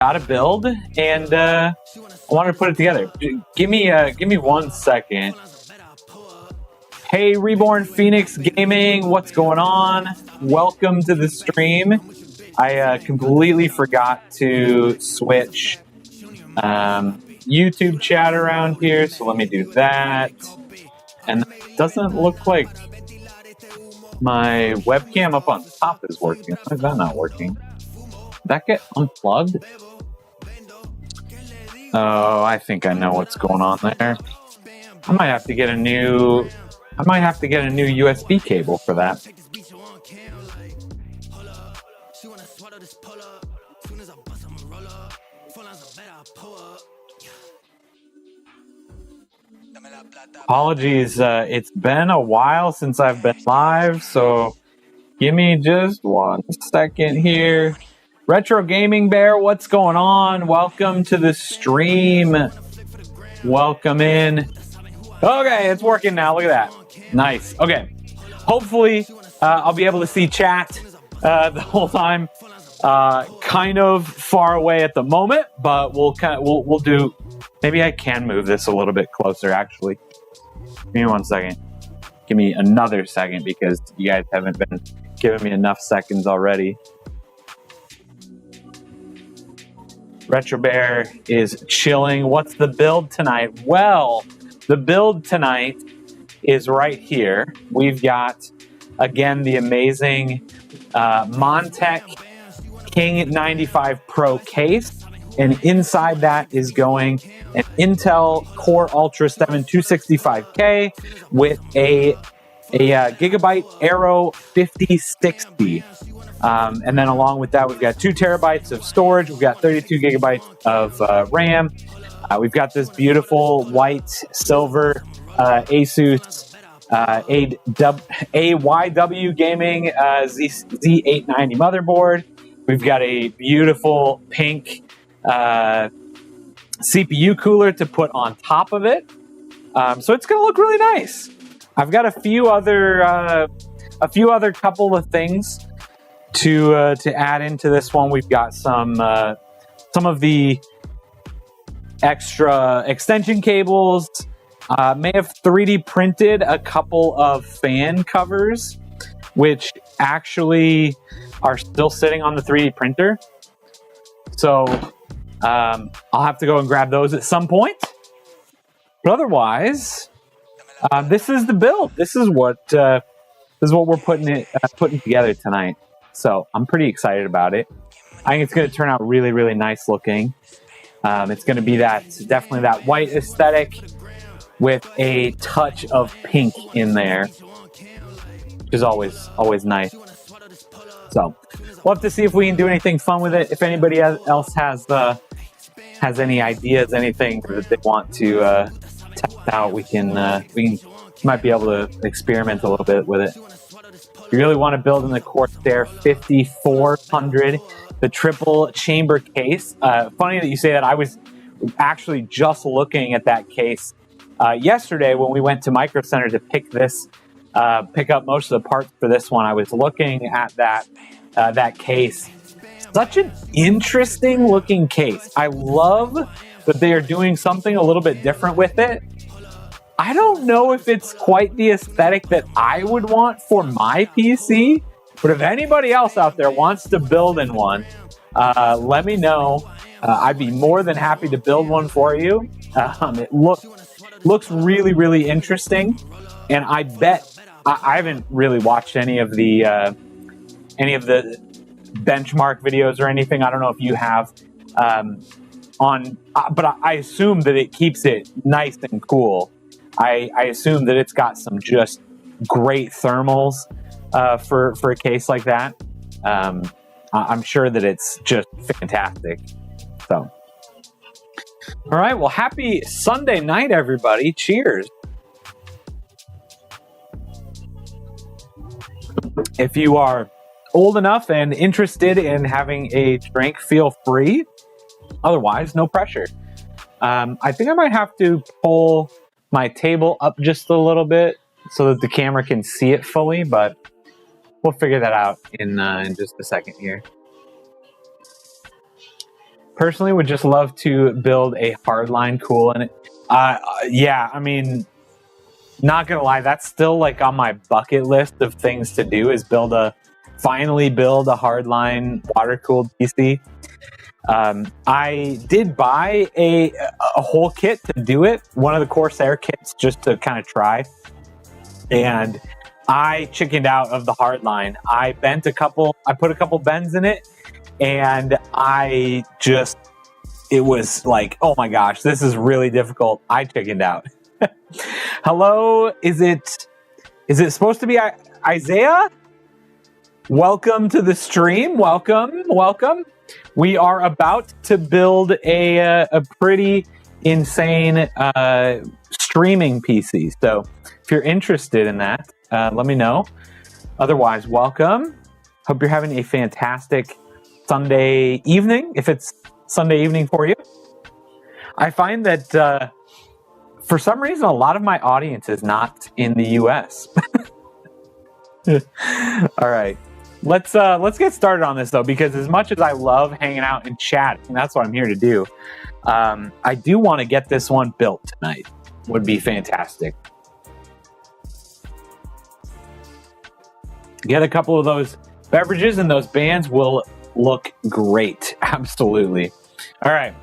got a build, and I wanted to put it together. Give me 1 second. Hey, Reborn Phoenix Gaming, what's going on? Welcome to the stream. I completely forgot to switch YouTube chat around here, so let me do that. And it doesn't look like my webcam up on top is working. Why is that not working? Did that get unplugged? Oh, I think I know what's going on there. I might have to get a new USB cable for that. Apologies, it's been a while since I've been live, so give me just 1 second here. Retro Gaming Bear, what's going on? Welcome to the stream. Welcome in. Okay, it's working now. Look at that. Nice. Okay. Hopefully, I'll be able to see chat the whole time. Kind of far away at the moment, but we'll do. Maybe I can move this a little bit closer. Actually, give me 1 second. Give me another second because you guys haven't been giving me enough seconds already. Retro Bear is chilling. What's the build tonight? Well, the build tonight is right here. We've got, again, the amazing Montech King 95 Pro case. And inside that is going an Intel Core Ultra 7 265K with a Gigabyte Aero 5060. And then along with that, we've got 2 terabytes of storage. We've got 32 gigabytes of RAM. We've got this beautiful white silver Asus AYW Gaming Z890 motherboard. We've got a beautiful pink CPU cooler to put on top of it. So it's going to look really nice. I've got a few other couple of things to add into this one. We've got some of the extra extension cables. May have 3D printed a couple of fan covers, which actually are still sitting on the 3D printer. So I'll have to go and grab those at some point. But otherwise, this is the build. This is what we're putting together tonight. So I'm pretty excited about it. I think it's going to turn out really, really nice looking. It's going to be definitely that white aesthetic with a touch of pink in there, which is always nice. So we'll have to see if we can do anything fun with it. If anybody else has any ideas, anything that they want to test out, we might be able to experiment a little bit with it. You really want to build in the Corsair 5400, the triple chamber case. Funny that you say that. I was actually just looking at that case yesterday when we went to Micro Center to pick up most of the parts for this one. I was looking at that case. Such an interesting looking case. I love that they are doing something a little bit different with it. I don't know if it's quite the aesthetic that I would want for my PC, but if anybody else out there wants to build in one, let me know. I'd be more than happy to build one for you. It looks really, really interesting, and I bet I haven't really watched any of the benchmark videos or anything. I don't know if you have but I assume that it keeps it nice and cool. I assume that it's got some just great thermals for a case like that. I'm sure that it's just fantastic. So, all right. Well, happy Sunday night, everybody. Cheers. If you are old enough and interested in having a drink, feel free. Otherwise, no pressure. I think I might have to pull my table up just a little bit so that the camera can see it fully, but we'll figure that out in just a second here. personally would just love to build a hardline coolant. Yeah, I mean, not gonna lie, that's still like on my bucket list of things to do, is finally build a hardline water-cooled PC. I did buy a whole kit to do it, one of the Corsair kits, just to kind of try, and I chickened out of the hardline. I put a couple bends in it, and it was like, oh my gosh, this is really difficult. I chickened out. Hello, is it supposed to be Isaiah? Welcome to the stream. Welcome. We are about to build a pretty insane streaming PC. So if you're interested in that, let me know. Otherwise, welcome. Hope you're having a fantastic Sunday evening, if it's Sunday evening for you. I find that for some reason, a lot of my audience is not in the US. All right. Let's get started on this, though, because as much as I love hanging out and chatting, that's what I'm here to do. I do want to get this one built tonight. Would be fantastic. Get a couple of those beverages, and those bands will look great. Absolutely. All right.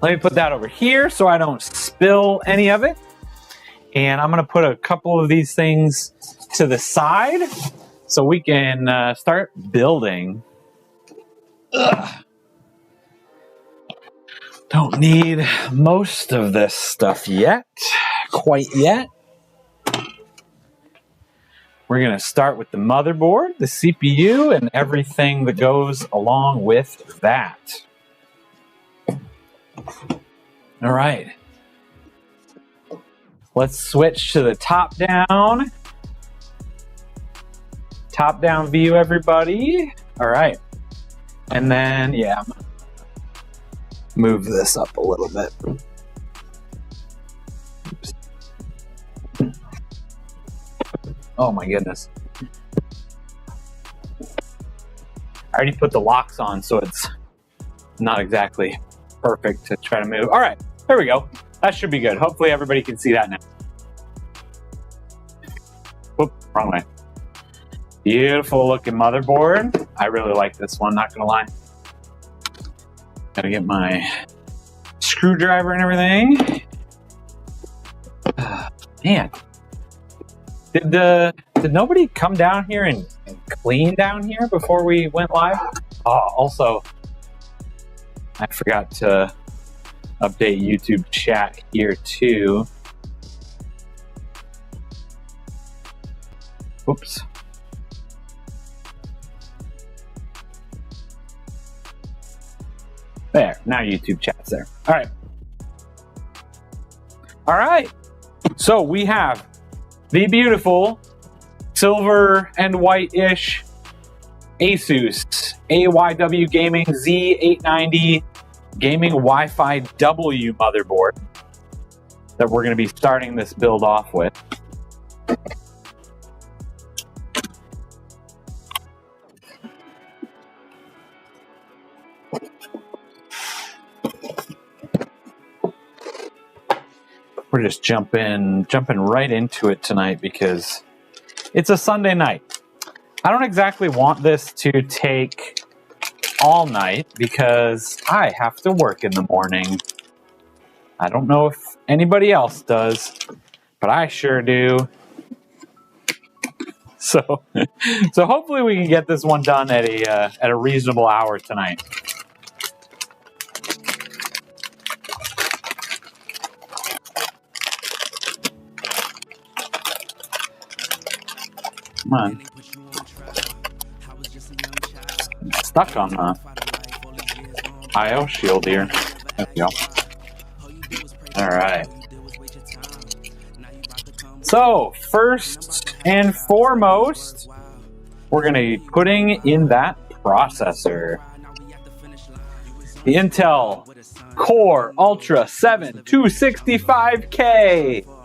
Let me put that over here so I don't spill any of it. And I'm going to put a couple of these things to the side so we can start building. Ugh. Don't need most of this stuff quite yet. We're going to start with the motherboard, the CPU, and everything that goes along with that. All right. Let's switch to the top-down. Top-down view, everybody. All right. And then, yeah, I'm going to move this up a little bit. Oops. Oh, my goodness. I already put the locks on, so it's not exactly perfect to try to move. All right, there we go. That should be good. Hopefully everybody can see that now. Whoop, wrong way. Beautiful looking motherboard. I really like this one, not gonna lie. Gotta get my screwdriver and everything. Man, did nobody come down here and clean down here before we went live? Oh, also, I forgot to update YouTube chat here too. Whoops. There, now YouTube chat's there. All right. All right. So we have the beautiful silver and white-ish Asus AYW Gaming Z890 Gaming Wi-Fi W motherboard that we're going to be starting this build off with. We're just jumping right into it tonight because it's a Sunday night. I don't exactly want this to take all night because I have to work in the morning. I don't know if anybody else does, but I sure do. So hopefully we can get this one done at a reasonable hour tonight. Come on. Stuck on the IO shield here. There we go. Alright. So, first and foremost, we're going to be putting in that processor. The Intel Core Ultra 7 265K.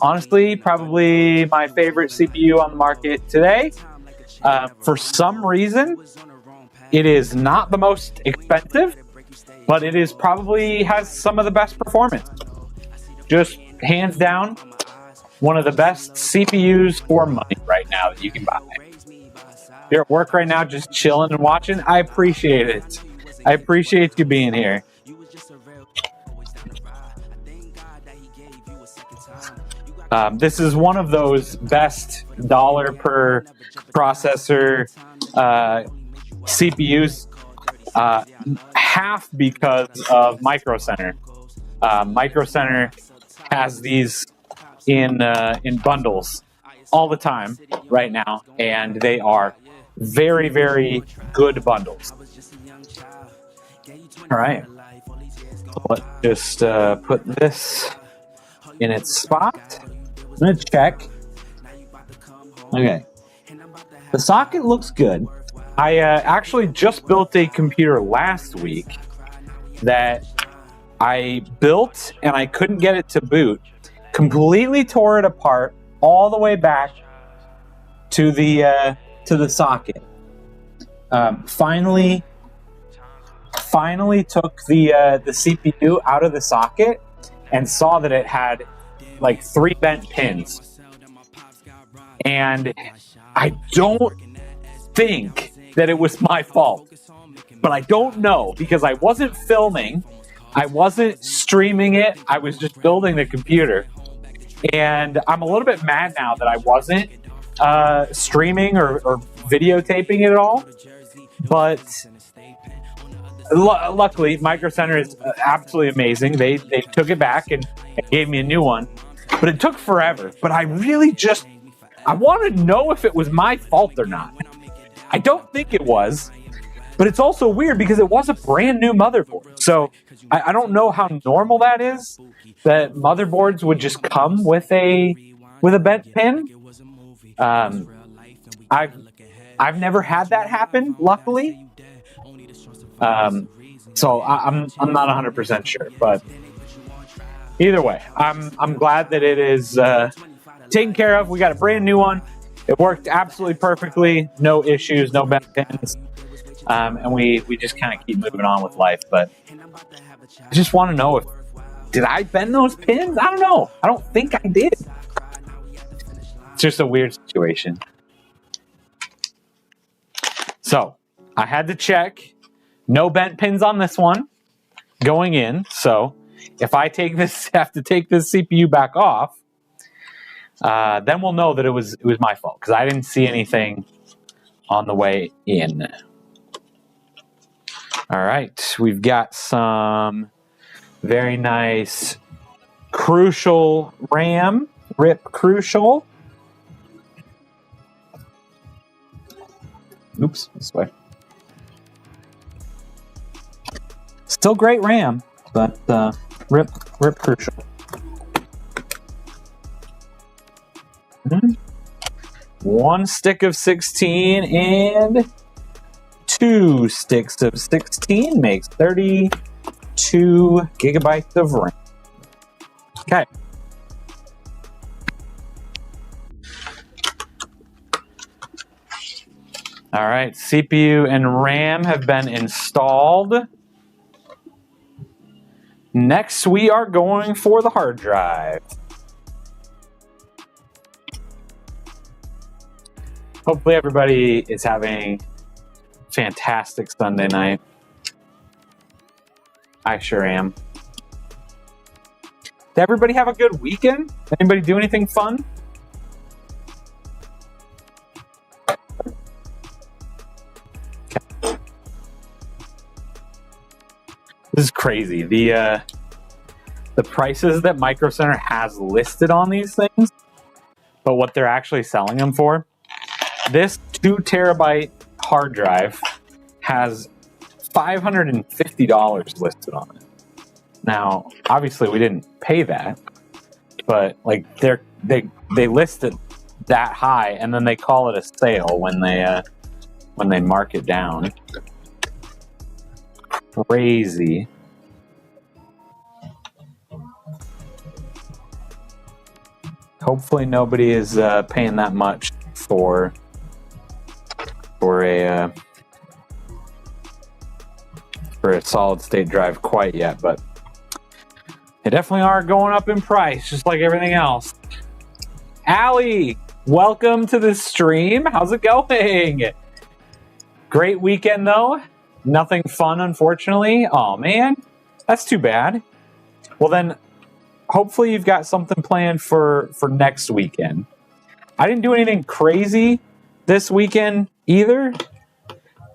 Honestly, probably my favorite CPU on the market today. For some reason, it is not the most expensive, but it is probably has some of the best performance. Just hands down, one of the best CPUs for money right now that you can buy. If you're at work right now just chilling and watching, I appreciate it. I appreciate you being here. This is one of those best dollar per processor CPUs, half because of Micro Center. Micro Center has these in bundles all the time right now, and they are very, very good bundles. All right, let's just put this in its spot. I'm gonna check. Okay, the socket looks good. I actually just built a computer last week that I built and I couldn't get it to boot. Completely tore it apart all the way back to the socket. Finally took the CPU out of the socket and saw that it had like 3 bent pins. And I don't think that it was my fault, but I don't know because I wasn't filming, I wasn't streaming it, I was just building the computer. And I'm a little bit mad now that I wasn't streaming or videotaping it at all. But luckily, Micro Center is absolutely amazing. They took it back and gave me a new one. But it took forever. But I really I want to know if it was my fault or not. I don't think it was. But it's also weird because it was a brand new motherboard. So I don't know how normal that is. That motherboards would just come with a bent pin. I've never had that happen, luckily. So I'm not 100% sure, but either way, I'm glad that it is taken care of. We got a brand new one. It worked absolutely perfectly, no issues, no bent pins, and we just kind of keep moving on with life. But I just want to know did I bend those pins? I don't know. I don't think I did. It's just a weird situation. So I had to check. No bent pins on this one going in. So if I have to take this CPU back off, then we'll know that it was my fault because I didn't see anything on the way in. All right, we've got some very nice Crucial RAM, RIP Crucial. Oops, this way. Still great RAM, but RIP Crucial. One stick of 16 and 2 sticks of 16 makes 32 gigabytes of RAM. Okay. All right, CPU and RAM have been installed. Next, we are going for the hard drive. Hopefully everybody is having a fantastic Sunday night. I sure am. Did everybody have a good weekend? Anybody do anything fun? Okay. This is crazy. The prices that Micro Center has listed on these things, but what they're actually selling them for. This 2 terabyte hard drive has $550 listed on it. Now, obviously, we didn't pay that, but like they list it that high, and then they call it a sale when they mark it down. Crazy. Hopefully, nobody is paying that much for for a solid state drive quite yet, but they definitely are going up in price, just like everything else. Allie, welcome to the stream. How's it going? Great weekend, though. Nothing fun, unfortunately. Oh, man. That's too bad. Well, then, hopefully you've got something planned for next weekend. I didn't do anything crazy this weekend either,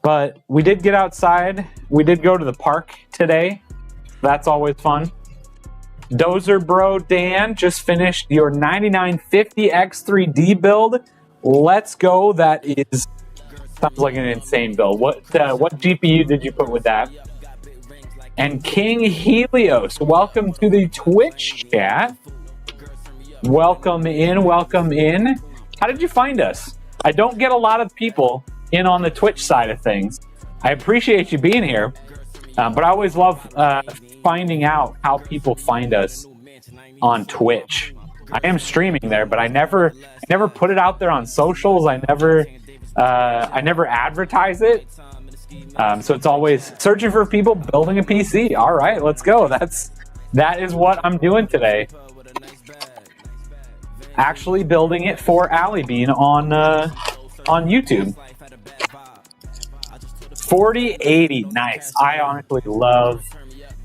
but we did get outside. We did go to the park today. That's always fun. Dozer Bro Dan just finished your 9950 X3D build. Let's go. That is... sounds like an insane build. What GPU did you put with that? And King Helios, welcome to the Twitch chat. Welcome in, welcome in. How did you find us? I don't get a lot of people in on the Twitch side of things. I appreciate you being here, but I always love finding out how people find us on Twitch. I am streaming there, but I never put it out there on socials. I never advertise it. So it's always searching for people building a PC. All right, let's go. That is what I'm doing today. Actually building it for Allie Bean on YouTube. 4080, nice. I honestly love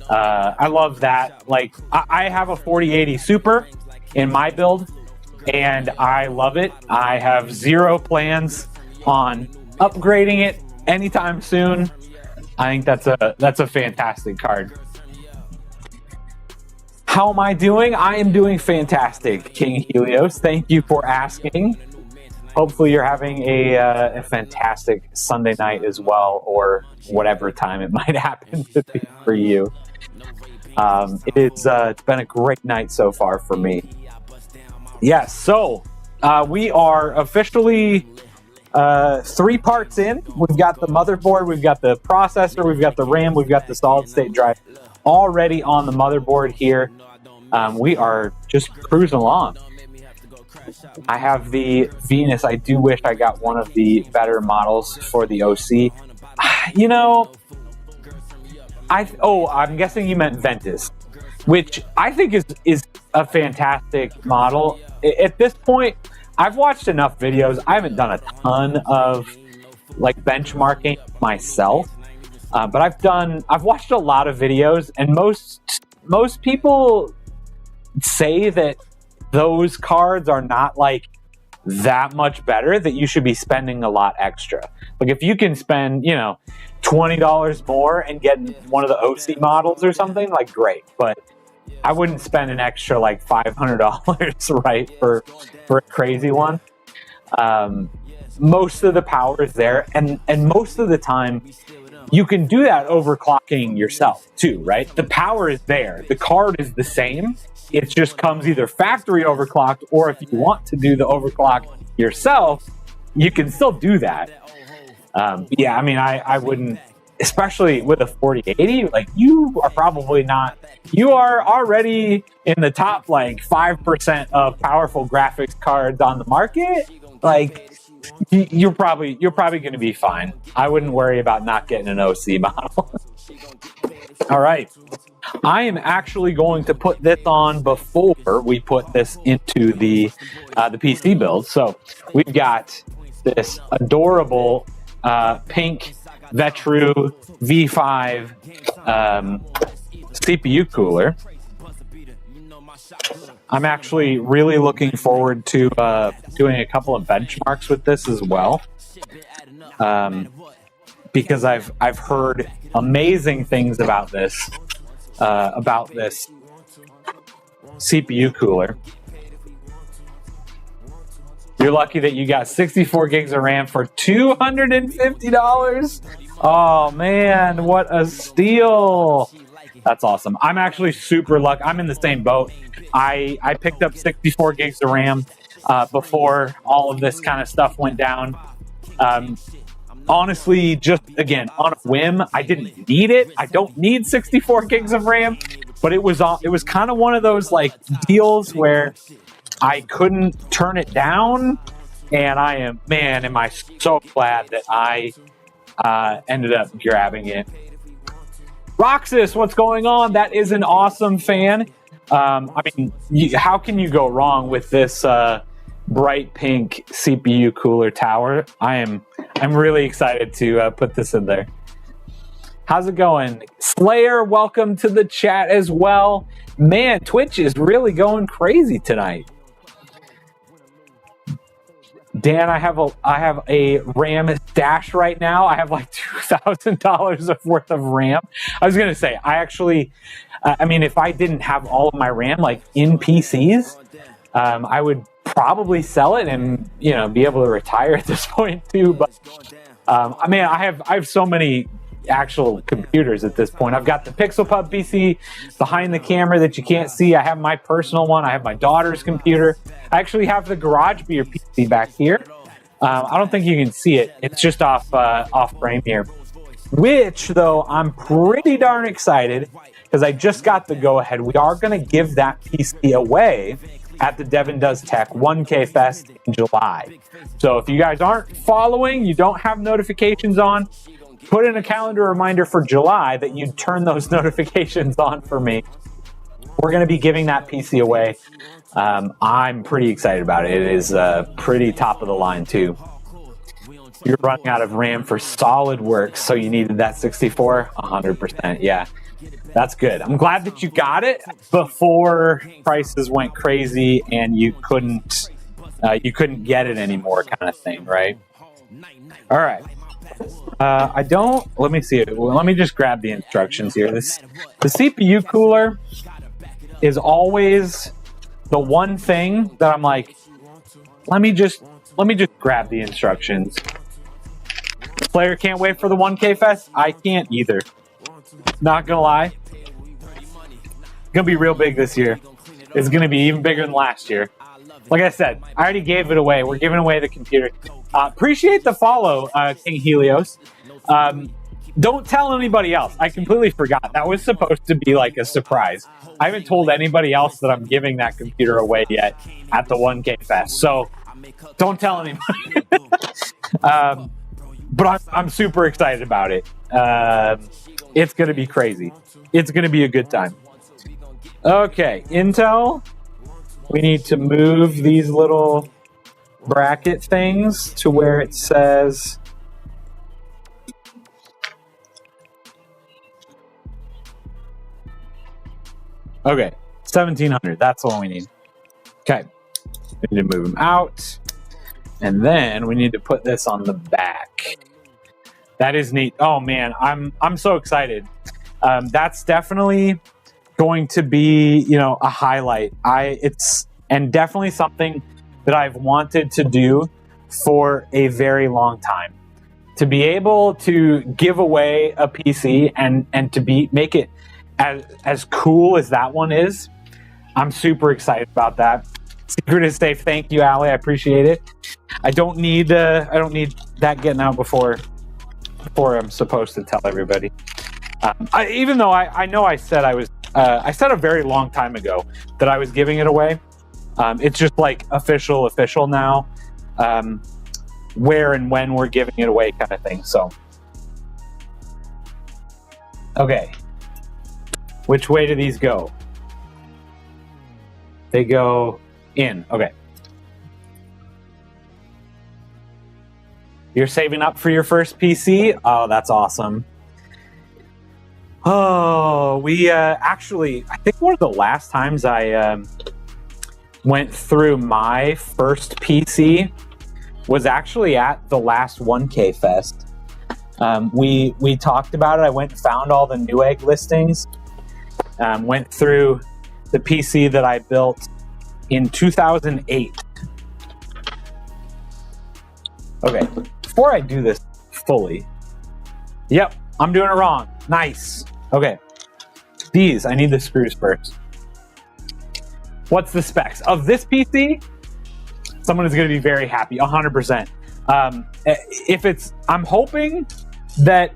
that. Like I have a 4080 Super in my build, and I love it. I have zero plans on upgrading it anytime soon. I think that's a fantastic card. How am I doing? I am doing fantastic, King Helios. Thank you for asking. Hopefully you're having a fantastic Sunday night as well, or whatever time it might happen to be for you. It's been a great night so far for me. Yes, so we are officially 3 parts in. We've got the motherboard, we've got the processor, we've got the RAM, we've got the solid state drive already on the motherboard here. We are just cruising along. I have the Venus. I do wish I got one of the better models for the OC. You know, I'm guessing you meant Ventus, which I think is a fantastic model. At this point, I've watched enough videos. I haven't done a ton of like benchmarking myself, but I've watched a lot of videos, and most people say that those cards are not like that much better, that you should be spending a lot extra. Like if you can spend, $20 more and get one of the OC models or something, like great. But I wouldn't spend an extra like $500, right, for a crazy one. Most of the power is there, and most of the time you can do that overclocking yourself too, right? The power is there. The card is the same. It just comes either factory overclocked, or if you want to do the overclock yourself, you can still do that. Yeah, I mean, I wouldn't, especially with a 4080, like you are probably not, you are already in the top like 5% of powerful graphics cards on the market. Like you're probably going to be fine. I wouldn't worry about not getting an OC model. All right. I am actually going to put this on before we put this into the PC build. So we've got this adorable pink Vetru V5 CPU cooler. I'm actually really looking forward to doing a couple of benchmarks with this as well, because I've heard amazing things about this CPU cooler. You're lucky that you got 64 gigs of RAM for $250. Oh man, what a steal. That's awesome. I'm actually super lucky. I'm in the same boat. I picked up 64 gigs of RAM before all of this kind of stuff went down. Honestly, just again, on a whim, I didn't need it. I don't need 64 gigs of RAM, but it was kind of one of those like deals where I couldn't turn it down, and am I so glad that I ended up grabbing it. Roxas, what's going on? That is an awesome fan. I mean, how can you go wrong with this bright pink CPU cooler tower? I'm really excited to put this in there. How's it going? Slayer, welcome to the chat as well. Man, Twitch is really going crazy tonight. Dan, I have a RAM stash right now. I have like $2,000 worth of RAM. I was gonna say, I mean, if I didn't have all of my RAM like in PCs, I would probably sell it and be able to retire at this point too. But I mean, I have so many actual computers at this point. I've got the PixelPub PC behind the camera that you can't see. I have my personal one. I have my daughter's computer. I actually have the Garage Beer PC back here. I don't think you can see it. It's just off frame here. Which, though, I'm pretty darn excited because I just got the go-ahead. We are going to give that PC away at the Devin Does Tech 1K Fest in July. So if you guys aren't following, you don't have notifications on, put in a calendar reminder for July that you turn those notifications on for me. We're going to be giving that PC away. I'm pretty excited about it. It is pretty top of the line too. You're running out of RAM for SolidWorks, so you needed that 64? 100%, yeah. That's good. I'm glad that you got it before prices went crazy and you couldn't get it anymore, kind of thing, right? All right. Let me see it. Well, let me just grab the instructions here. The CPU cooler is always the one thing that I'm like, let me just grab the instructions. Player can't wait for the 1K Fest. I can't either. Not gonna lie. It's gonna be real big this year. It's gonna be even bigger than last year. Like I said, I already gave it away. We're giving away the computer. Appreciate the follow, King Helios. Don't tell anybody else. I completely forgot. That was supposed to be like a surprise. I haven't told anybody else that I'm giving that computer away yet at the 1K Fest. So don't tell anybody. But I'm super excited about it. It's going to be crazy. It's going to be a good time. Okay, Intel. We need to move these little bracket things to where it says okay, 1700. That's what we need. Okay, we need to move them out, and then we need to put this on the back. That is neat. Oh man, I'm so excited. That's definitely going to be a highlight. It's definitely something that I've wanted to do for a very long time. To be able to give away a PC and to make it as cool as that one is, I'm super excited about that. Secret is safe. Thank you, Ali. I appreciate it. I don't need that getting out before I'm supposed to tell everybody. Even though I know I said I said a very long time ago that I was giving it away. It's just like official now. Where and when we're giving it away kind of thing. So, okay. Which way do these go? They go in. Okay. You're saving up for your first PC? Oh, that's awesome. Oh, we actually, I think one of the last times I went through my first PC was actually at the last 1K Fest. We talked about it. I went and found all the Newegg listings. Went through the PC that I built in 2008. Okay, before I do this fully, yep, I'm doing it wrong. Nice. Okay, I need the screws first. What's the specs of this PC? Someone is going to be very happy, 100%. I'm hoping that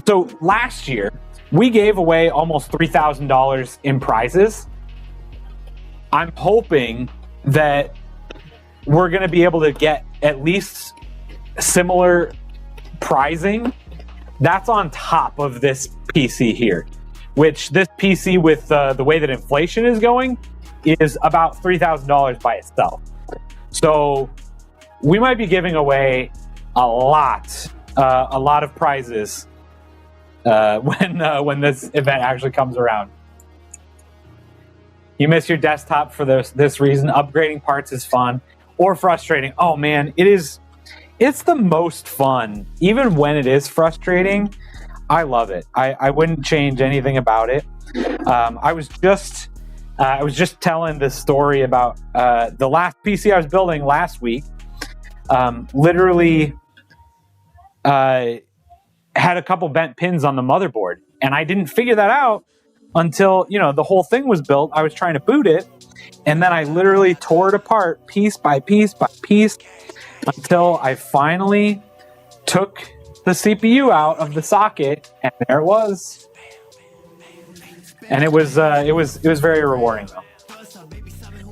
so last year, we gave away almost $3,000 in prizes. I'm hoping that we're going to be able to get at least similar prizing That's on top of this PC here, which this PC with the way that inflation is going is about $3,000 by itself. So we might be giving away a lot of prizes when this event actually comes around. You miss your desktop for this reason. Upgrading parts is fun or frustrating. Oh man, it's the most fun. Even when it is frustrating, I love it. I wouldn't change anything about it. I was just telling this story about the last PC I was building last week. Literally had a couple bent pins on the motherboard, and I didn't figure that out until, the whole thing was built. I was trying to boot it, and then I literally tore it apart piece by piece by piece until I finally took the CPU out of the socket, and there it was. And it was very rewarding though.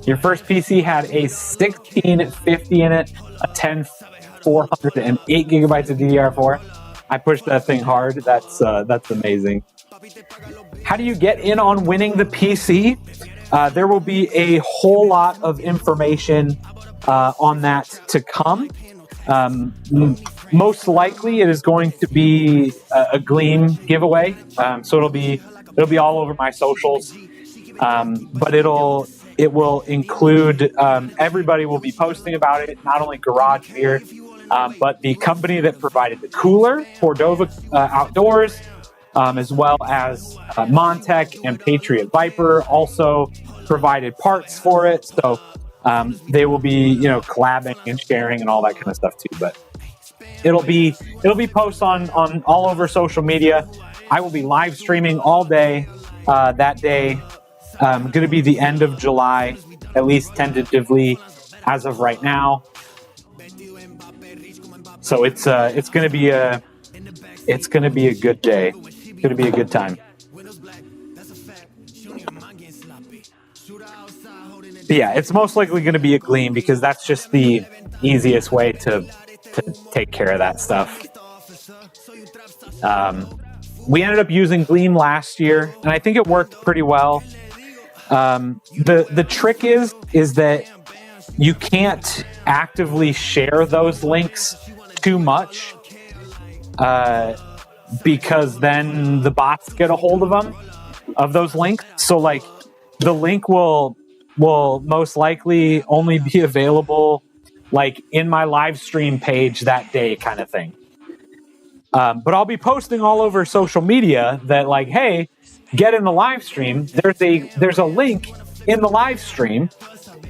Your first PC had a 1650 in it, a 10400 and 8 gigabytes of DDR4. I pushed that thing hard. That's amazing. How do you get in on winning the PC? There will be a whole lot of information on that to come. Most likely, it is going to be a Gleam giveaway. So it'll be all over my socials. But it will include everybody will be posting about it. Not only Garage Beer, but the company that provided the cooler, Cordova Outdoors, as well as Montech and Patriot Viper also provided parts for it. So they will be, collabing and sharing and all that kind of stuff too. But it'll be posts on all over social media. I will be live streaming all day that day. Going to be the end of July, at least tentatively as of right now. So it's going to be a good day. It's going to be a good time. But yeah, it's most likely going to be a Gleam because that's just the easiest way to take care of that stuff. We ended up using Gleam last year, and I think it worked pretty well. The trick is that you can't actively share those links too much because then the bots get a hold of those links. So like the link will most likely only be available like in my live stream page that day kind of thing. But I'll be posting all over social media that like, hey, get in the live stream. There's a link in the live stream.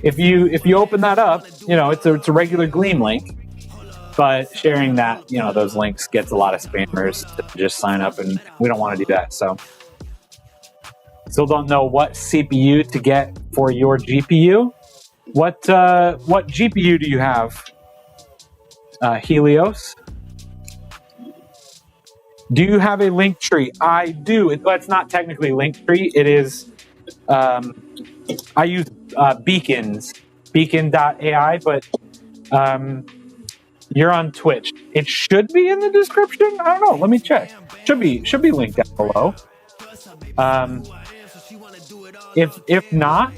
If you open that up, it's a regular Gleam link. But sharing that, those links gets a lot of spammers to just sign up, and we don't want to do that. So still don't know what CPU to get for your GPU. What GPU do you have? Helios. Do you have a link tree? I do. It's not technically link tree. It is. I use beacons, beacon.ai, but you're on Twitch. It should be in the description. I don't know. Let me check. Should be linked down below. If not,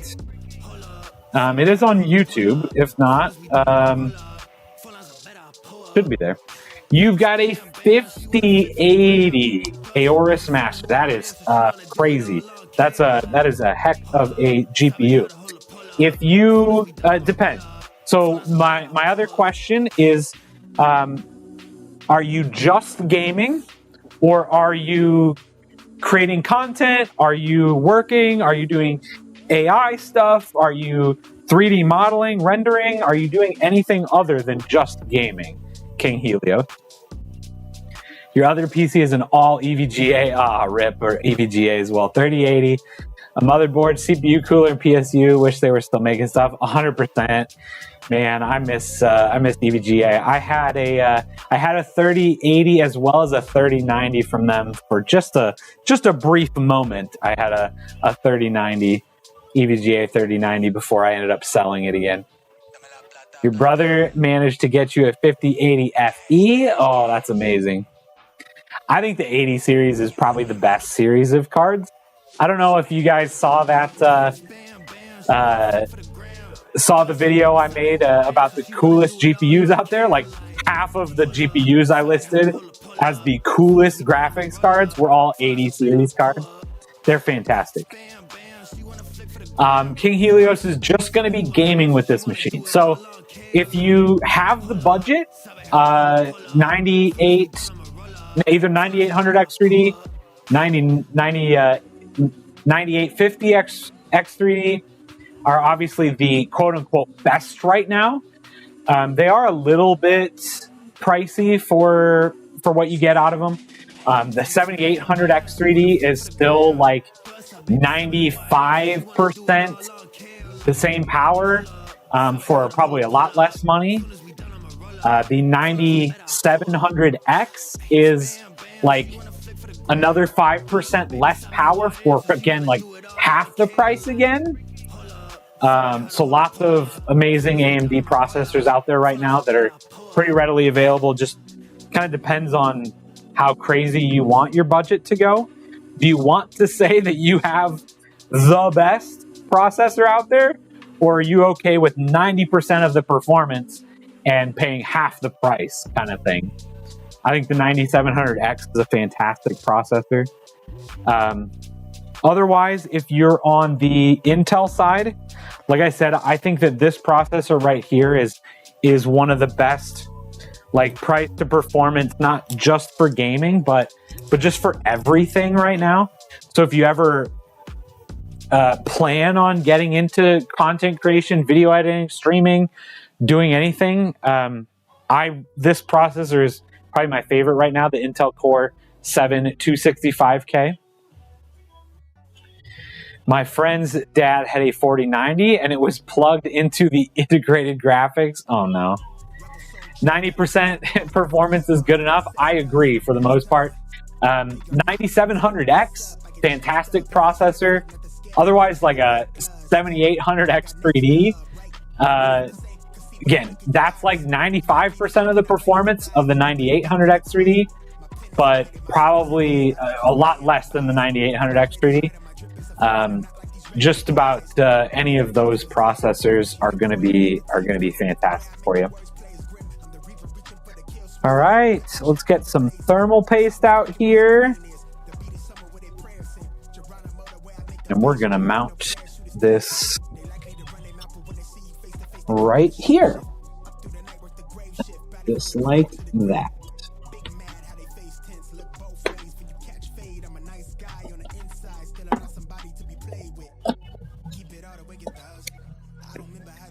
it is on YouTube. If not, should be there. You've got a 5080 Aorus Master. That is crazy. That is a heck of a GPU. If you depends. So my other question is, are you just gaming, or are you creating content? Are you working? Are you doing AI stuff? Are you 3D modeling, rendering? Are you doing anything other than just gaming, King Helios? Your other PC is an all EVGA, RIP, or EVGA as well. 3080, a motherboard, CPU, cooler, and PSU. Wish they were still making stuff. 100%. Man, I miss EVGA. I had a 3080 as well as a 3090 from them for just a brief moment. I had a 3090, EVGA 3090 before I ended up selling it again. Your brother managed to get you a 5080 FE. Oh, that's amazing. I think the 80 series is probably the best series of cards. I don't know if you guys saw that, saw the video I made about the coolest GPUs out there. Like half of the GPUs I listed as the coolest graphics cards were all 80 series cards. They're fantastic. King Helios is just going to be gaming with this machine. So if you have the budget, 98, either 9800 X3D, 9850 X3D are obviously the quote-unquote best right now. They are a little bit pricey for what you get out of them. The 7800 X3D is still like 95% the same power for probably a lot less money. The 9700X is like another 5% less power for, again, like half the price again. So lots of amazing AMD processors out there right now that are pretty readily available. Just kind of depends on how crazy you want your budget to go. Do you want to say that you have the best processor out there? Or are you okay with 90% of the performance and paying half the price kind of thing? I think the 9700X is a fantastic processor. Otherwise, if you're on the Intel side, like I said, I think that this processor right here is one of the best, like, price to performance, not just for gaming, but just for everything right now. So if you ever plan on getting into content creation, video editing, streaming, doing anything, this processor is probably my favorite right now, the Intel Core 7 265K. My friend's dad had a 4090 and it was plugged into the integrated graphics. Oh no. 90% performance is good enough. I agree for the most part. 9700X, fantastic processor. Otherwise, like a 7800X 3D. Again, that's like 95% of the performance of the 9800X 3D, but probably a lot less than the 9800X 3D. Just about any of those processors are going to be fantastic for you. All right, let's get some thermal paste out here, and we're going to mount this right here, just like that.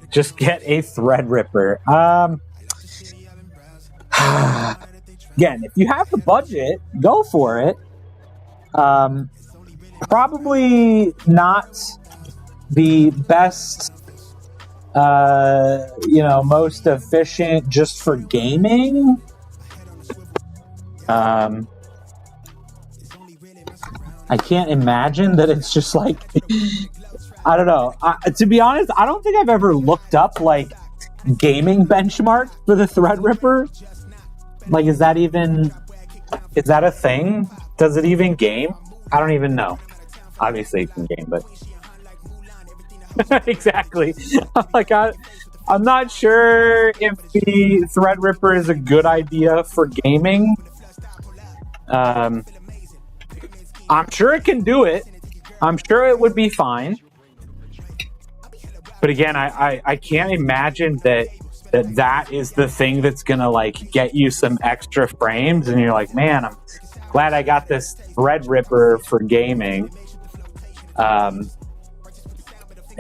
Just get a Threadripper. Again, if you have the budget, go for it. Probably not the best, most efficient just for gaming. I can't imagine that it's just like, I don't know. To be honest, I don't think I've ever looked up like gaming benchmark for the Threadripper. Like, is that a thing? Does it even game? I don't even know. Obviously it can game, but exactly. I'm not sure if the Threadripper is a good idea for gaming. I'm sure it can do it. I'm sure it would be fine. But again, I can't imagine that is the thing that's gonna like get you some extra frames, and you're like, man, I'm glad I got this Threadripper for gaming.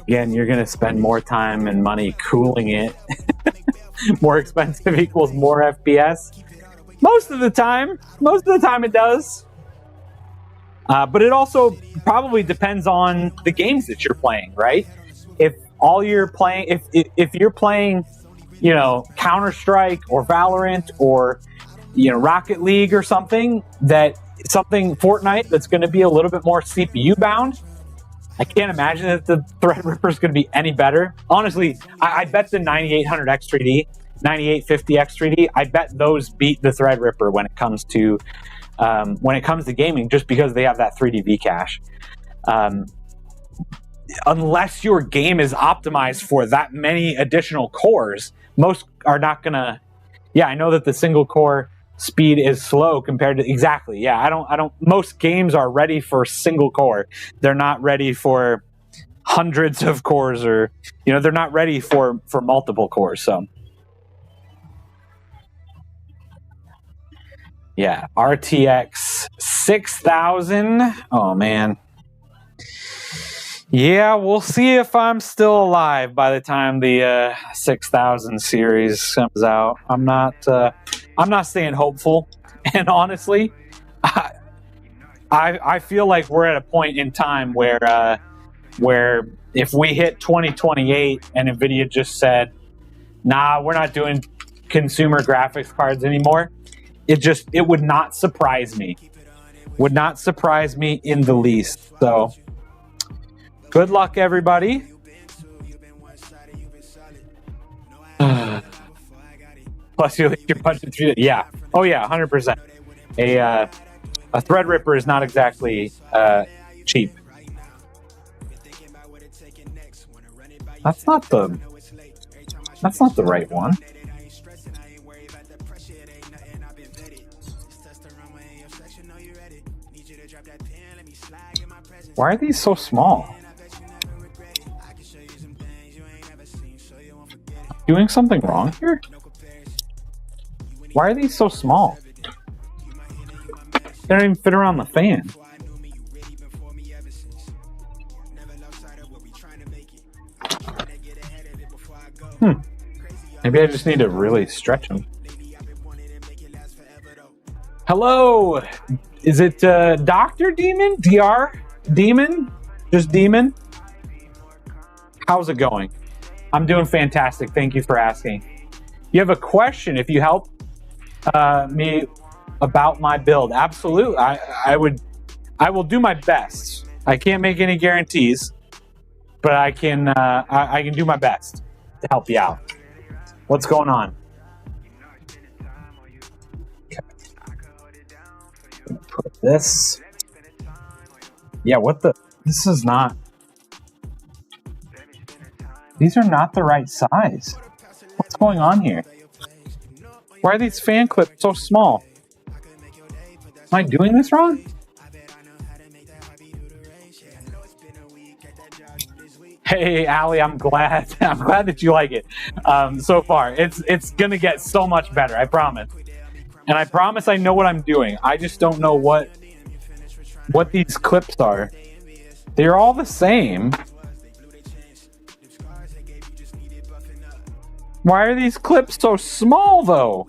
Again, you're gonna spend more time and money cooling it. More expensive equals more FPS. Most of the time it does. But it also probably depends on the games that you're playing, right? If you're playing, Counter-Strike or Valorant or, Rocket League or something Fortnite that's going to be a little bit more CPU bound, I can't imagine that the Threadripper is going to be any better. Honestly, I bet the 9800X 3D, 9850X 3D, I bet those beat the Threadripper when it comes to when it comes to gaming, just because they have that 3D V cache. Unless your game is optimized for that many additional cores, most are not gonna. Yeah, I know that the single core speed is slow compared to exactly. Yeah, I don't. Most games are ready for single core. They're not ready for hundreds of cores, or they're not ready for multiple cores. So yeah, RTX 6000. Oh man. Yeah, we'll see if I'm still alive by the time the 6000 series comes out. I'm not staying hopeful, and honestly, I feel like we're at a point in time where if we hit 2028 and Nvidia just said, "Nah, we're not doing consumer graphics cards anymore," it would not surprise me. Would not surprise me in the least. So. Good luck, everybody. Plus, you hit your budget through. Yeah. Oh, yeah, 100%. A Threadripper is not exactly cheap. That's not the right one. Why are these so small? Doing something wrong here? Why are these so small? They don't even fit around the fan. Maybe I just need to really stretch them. Hello! Is it Dr. Demon? DR? Demon? Just Demon? How's it going? I'm doing fantastic. Thank you for asking. You have a question? If you help me about my build, absolutely. I will do my best. I can't make any guarantees, but I can do my best to help you out. What's going on? Okay. Put this. Yeah. What the? This is not. These are not the right size. What's going on here? Why are these fan clips so small? Am I doing this wrong? Hey, Allie, I'm glad that you like it. So far, it's gonna get so much better. I promise. And I promise I know what I'm doing. I just don't know what these clips are. They're all the same. Why are these clips so small, though?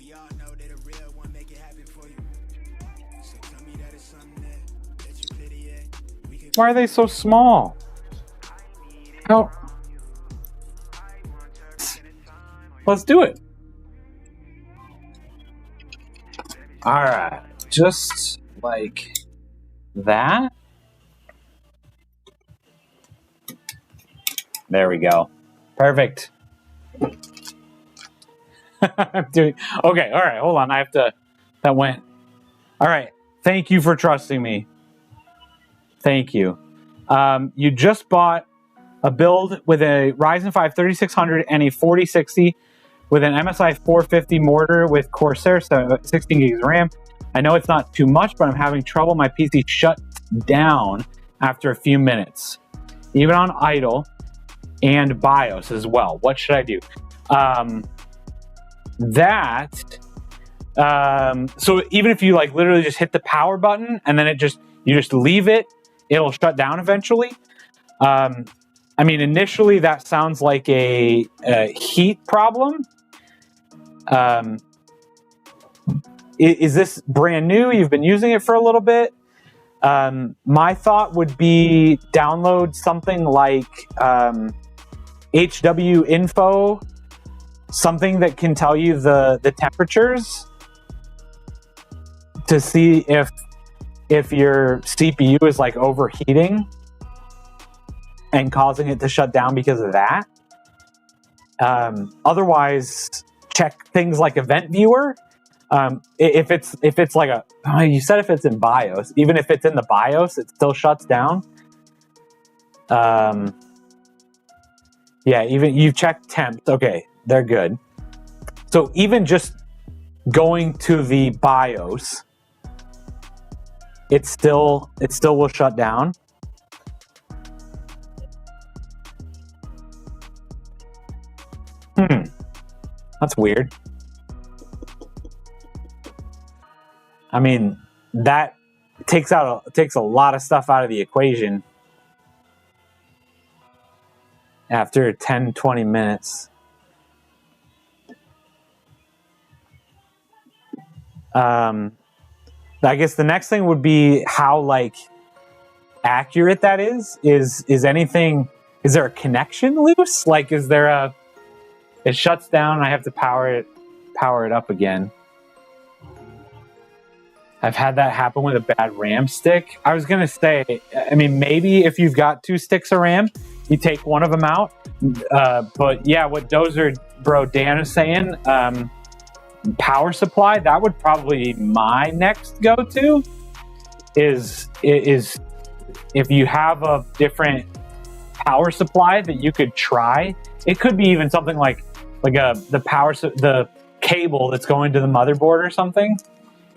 Why are they so small? How? Let's do it. All right. Just like that. There we go. Perfect. I'm doing okay. All right, hold on. I have to. That went. All right. Thank you for trusting me. Thank you. You just bought a build with a Ryzen 5 3600 and a 4060 with an MSI 450 mortar with Corsair 16 gigs of RAM. I know it's not too much, but I'm having trouble. My PC shut down after a few minutes, even on idle and BIOS as well. What should I do? So even if you like literally just hit the power button and then you just leave it, it'll shut down eventually. I mean, initially that sounds like a heat problem. Is this brand new? You've been using it for a little bit. My thought would be download something like HW Info, something that can tell you the temperatures to see if your CPU is like overheating and causing it to shut down because of that. Otherwise, check things like Event Viewer. If it's like a, you said if it's in BIOS, even if it's in the BIOS, it still shuts down. Yeah, even you check temps. Okay, they're good. So even just going to the BIOS, it still will shut down. That's weird. I mean, that takes a lot of stuff out of the equation after 10-20 minutes. I guess the next thing would be how like accurate that is. Is there a connection loose? Like, is there it shuts down and I have to power it up again. I've had that happen with a bad RAM stick. I was gonna say, I mean, maybe if you've got 2 sticks of RAM, you take one of them out. But yeah, what Dozer Bro Dan is saying, power supply, that would probably be my next go-to. Is if you have a different power supply that you could try. It could be even something like the cable that's going to the motherboard or something.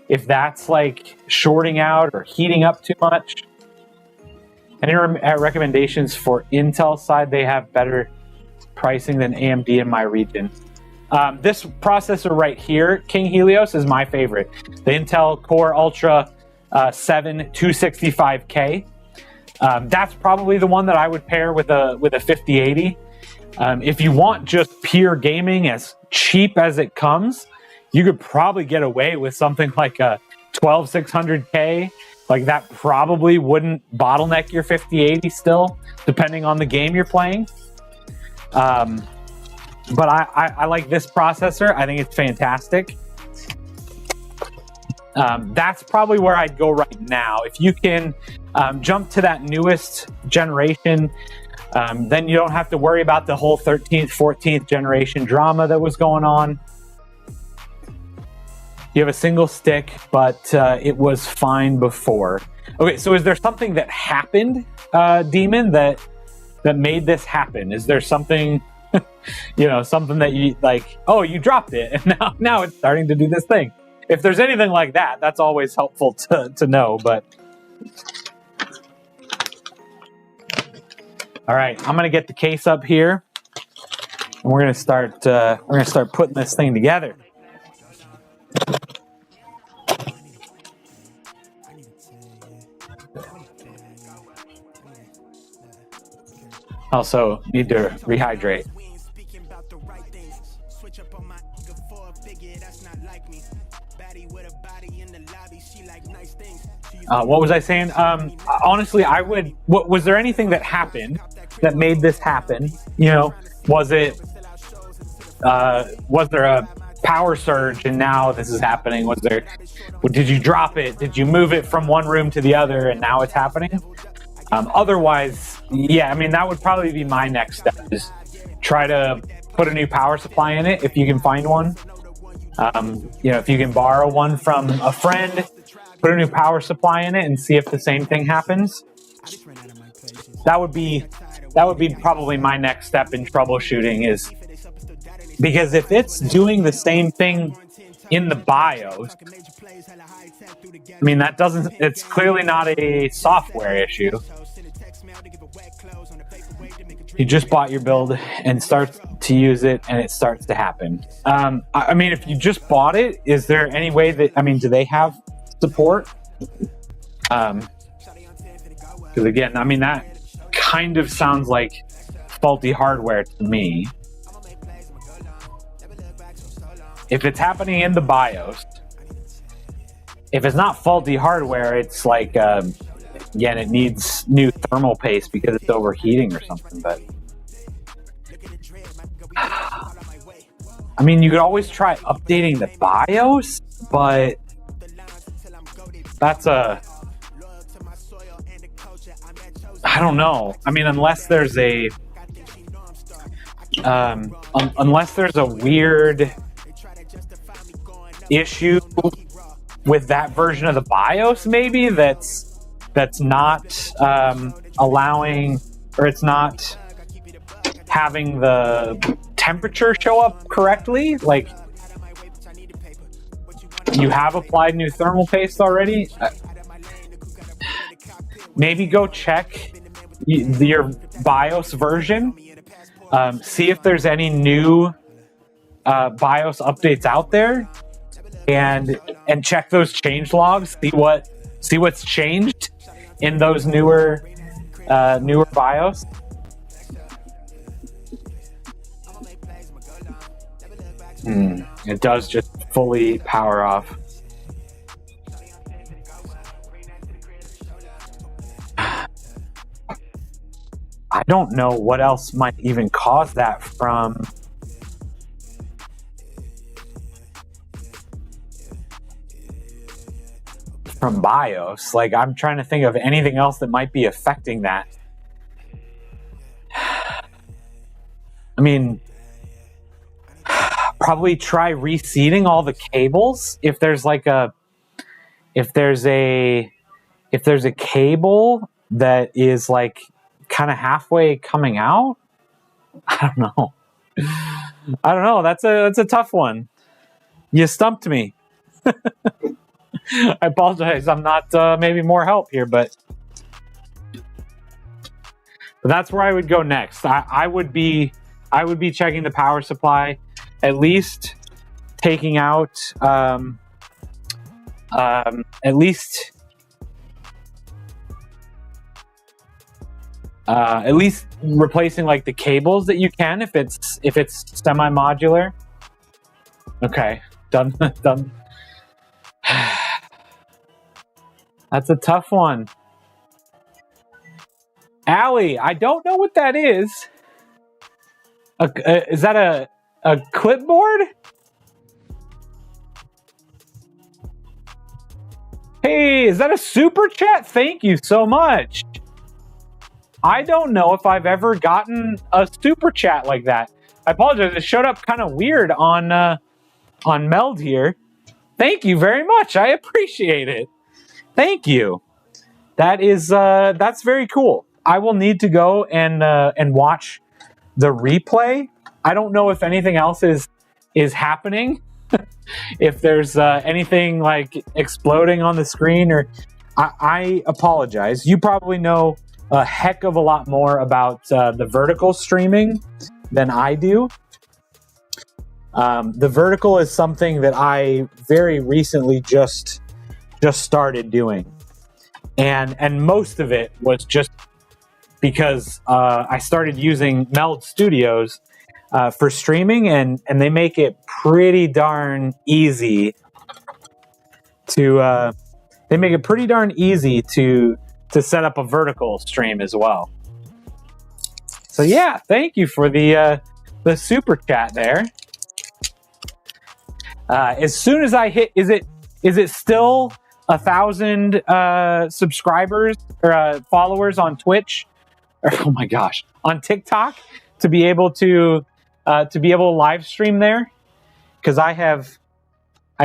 If that's like shorting out or heating up too much. Any recommendations for Intel side? They have better pricing than AMD in my region. This processor right here, King Helios, is my favorite. The Intel Core Ultra 7 265K. That's probably the one that I would pair with a 5080. If you want just pure gaming, as cheap as it comes, you could probably get away with something like a 12600K. Like that probably wouldn't bottleneck your 5080 still, depending on the game you're playing. But I like this processor. I think it's fantastic. That's probably where I'd go right now. If you can jump to that newest generation, then you don't have to worry about the whole 13th, 14th generation drama that was going on. You have a single stick, but it was fine before. Okay, so is there something that happened, Demon, that made this happen? Is there something, something that you like, oh, you dropped it, and now it's starting to do this thing? If there's anything like that, that's always helpful to know, but... All right, I'm gonna get the case up here, and we're gonna start putting this thing together. Also need to rehydrate. What was I saying? Honestly, I would. Was there anything that happened that made this happen? Was there a power surge and now this is happening? Did you drop it? Did you move it from one room to the other and now it's happening? Otherwise, yeah, I mean, that would probably be my next step, is try to put a new power supply in it if you can find one. If you can borrow one from a friend, put a new power supply in it and see if the same thing happens. That would be probably my next step in troubleshooting, is because if it's doing the same thing in the BIOS, I mean, it's clearly not a software issue. You just bought your build and start to use it and it starts to happen. I mean, if you just bought it, is there any way do they have support? Because again, I mean, that kind of sounds like faulty hardware to me. If it's happening in the BIOS, if it's not faulty hardware, it's like, again, it needs new thermal paste because it's overheating or something. But I mean, you could always try updating the BIOS, but I don't know. I mean, unless there's a weird issue with that version of the BIOS, maybe that's not allowing, or it's not having the temperature show up correctly. Like, you have applied new thermal paste already. Maybe go check your BIOS version. See if there's any new BIOS updates out there, and check those change logs. See what's changed in those newer BIOS. It does just fully power off. I don't know what else might even cause that from BIOS. Like, I'm trying to think of anything else that might be affecting that. I mean, probably try reseating all the cables. If there's a cable that is like kind of halfway coming out, I don't know. That's a tough one. You stumped me. I apologize. I'm not maybe more help here, but that's where I would go next. I would be checking the power supply, at least taking out at least replacing like the cables that you can, if it's semi-modular. Okay, done. That's a tough one. Allie, I don't know what that is. Is that a clipboard? Hey, is that a super chat? Thank you so much. I don't know if I've ever gotten a super chat like that. I apologize. It showed up kind of weird on Meld here. Thank you very much. I appreciate it. Thank you. That is that's very cool. I will need to go and watch the replay. I don't know if anything else is happening. If there's anything like exploding on the screen, or I apologize. You probably know a heck of a lot more about the vertical streaming than I do. The vertical is something that I very recently just started doing, and most of it was just because I started using Meld Studios for streaming, and they make it pretty darn easy to set up a vertical stream as well. So yeah, thank you for the super chat there. As soon as I hit, is it still 1,000 subscribers or followers on Twitch? Oh my gosh, on TikTok, to be able to live stream there? Because I've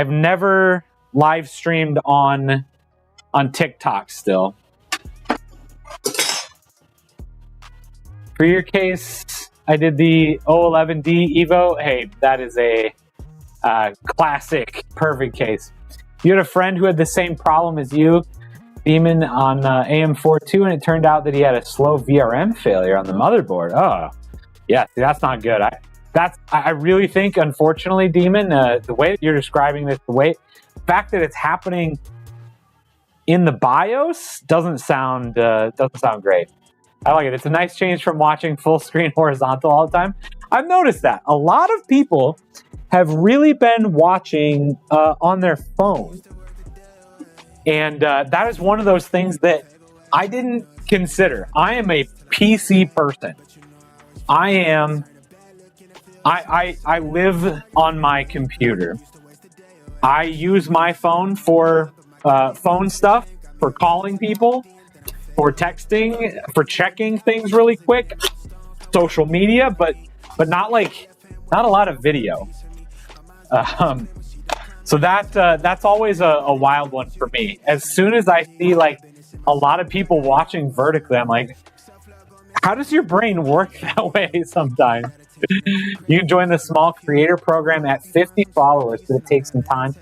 never live streamed on TikTok still. For your case, I did the 011D Evo. Hey, that is a classic, perfect case. You had a friend who had the same problem as you, Demon, on AM42, and it turned out that he had a slow VRM failure on the motherboard. Oh, yeah, see, that's not good. I really think, unfortunately, Demon, the way that you're describing this, the fact that it's happening in the BIOS doesn't sound great. I like it. It's a nice change from watching full screen horizontal all the time. I've noticed that a lot of people have really been watching on their phone. And that is one of those things that I didn't consider. I am a PC person. I live on my computer. I use my phone for phone stuff, for calling people, for texting, for checking things really quick, social media, but not a lot of video. So that's always a wild one for me. As soon as I see like a lot of people watching vertically, I'm like, how does your brain work that way sometimes? You can join the small creator program at 50 followers, but it takes some time.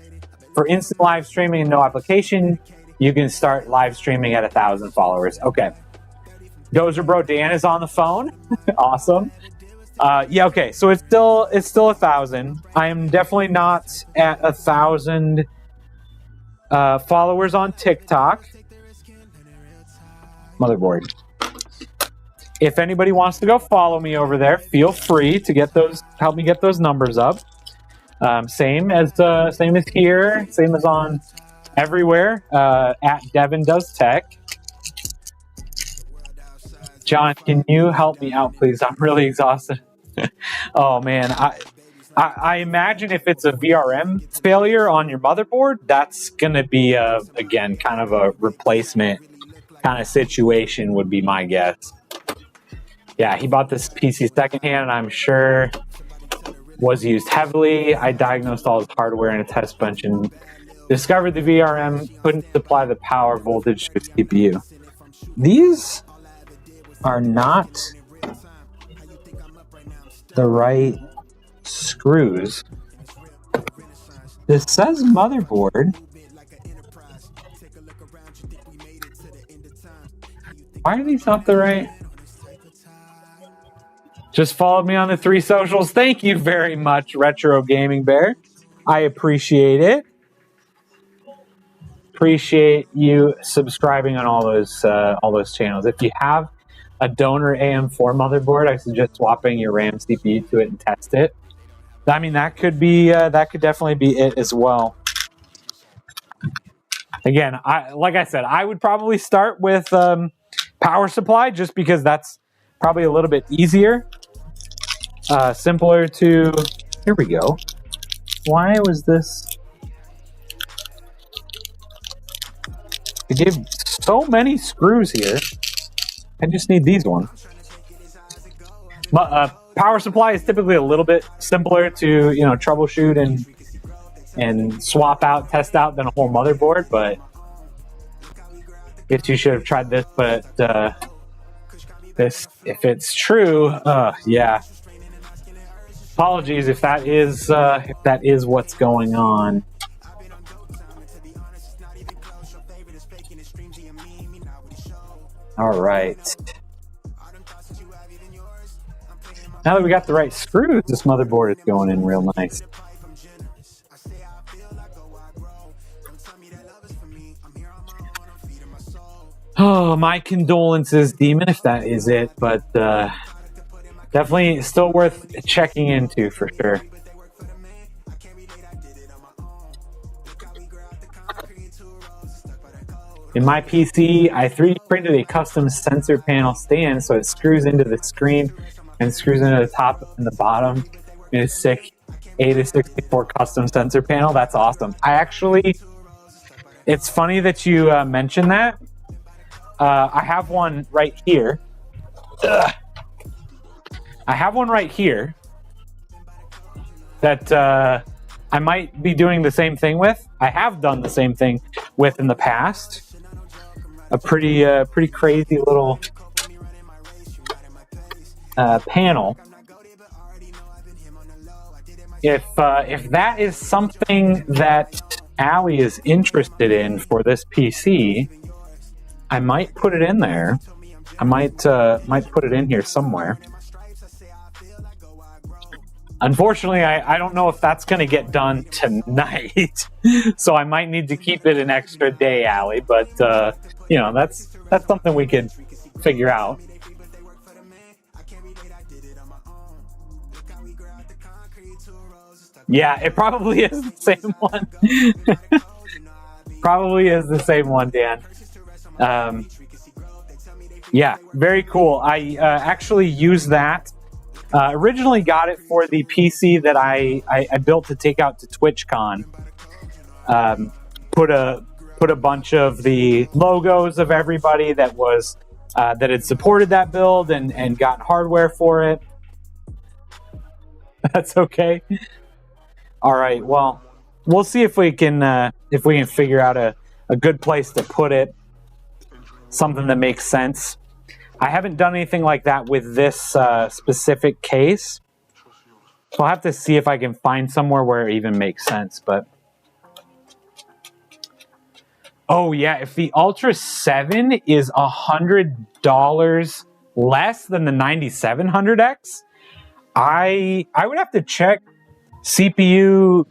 For instant live streaming and no application, you can start live streaming at 1,000 followers. Okay. Dozer Bro Dan is on the phone. Awesome. Yeah, okay. So it's still 1,000. I am definitely not at 1,000 followers on TikTok. Motherboard. If anybody wants to go follow me over there, feel free to help me get those numbers up. Same as here, same as on everywhere. At Devin Does Tech. John, can you help me out, please? I'm really exhausted. Oh man, I imagine if it's a VRM failure on your motherboard, that's gonna be again kind of a replacement kind of situation would be my guess. Yeah, he bought this PC secondhand, and I'm sure was used heavily. I diagnosed all his hardware in a test bench and discovered the VRM couldn't supply the power voltage to his CPU. These are not the right screws. This says motherboard. Why are these not the right? Just followed me on the 3 socials. Thank you very much, Retro Gaming Bear. I appreciate it. Appreciate you subscribing on all those channels. If you have a donor AM4 motherboard, I suggest swapping your RAM CPU to it and test it. I mean, that could definitely be it as well. Again, like I said, I would probably start with power supply just because that's probably a little bit easier. Simpler to... Here we go. Why was this... They gave so many screws here. I just need these ones. Power supply is typically a little bit simpler to, troubleshoot and swap out, test out than a whole motherboard, but I guess you should have tried this, but this, if it's true, yeah. Apologies if that is what's going on. All right. Now that we got the right screws, this motherboard is going in real nice. Oh, my condolences, Demon, if that is it, but definitely still worth checking into for sure. In my PC, I 3D printed a custom sensor panel stand so it screws into the screen and screws into the top and the bottom in a sick A64 custom sensor panel. That's awesome. It's funny that you mentioned that. I have one right here. Ugh. I have one right here that I might be doing the same thing with. I have done the same thing with in the past. A pretty crazy little panel. If that is something that Allie is interested in for this PC, I might put it in there. I might put it in here somewhere. Unfortunately, I don't know if that's going to get done tonight, so I might need to keep it an extra day, Allie. But that's something we could figure out. Yeah, it probably is the same one. Probably is the same one, Dan. Yeah, very cool. I actually used that. Originally got it for the PC that I built to take out to TwitchCon. Put a bunch of the logos of everybody that was that had supported that build and got hardware for it. That's okay. All right. Well, we'll see if we can figure out a good place to put it, something that makes sense. I haven't done anything like that with this specific case, so I'll have to see if I can find somewhere where it even makes sense. But oh yeah, if the Ultra 7 is $100 less than the 9700X, I would have to check CPU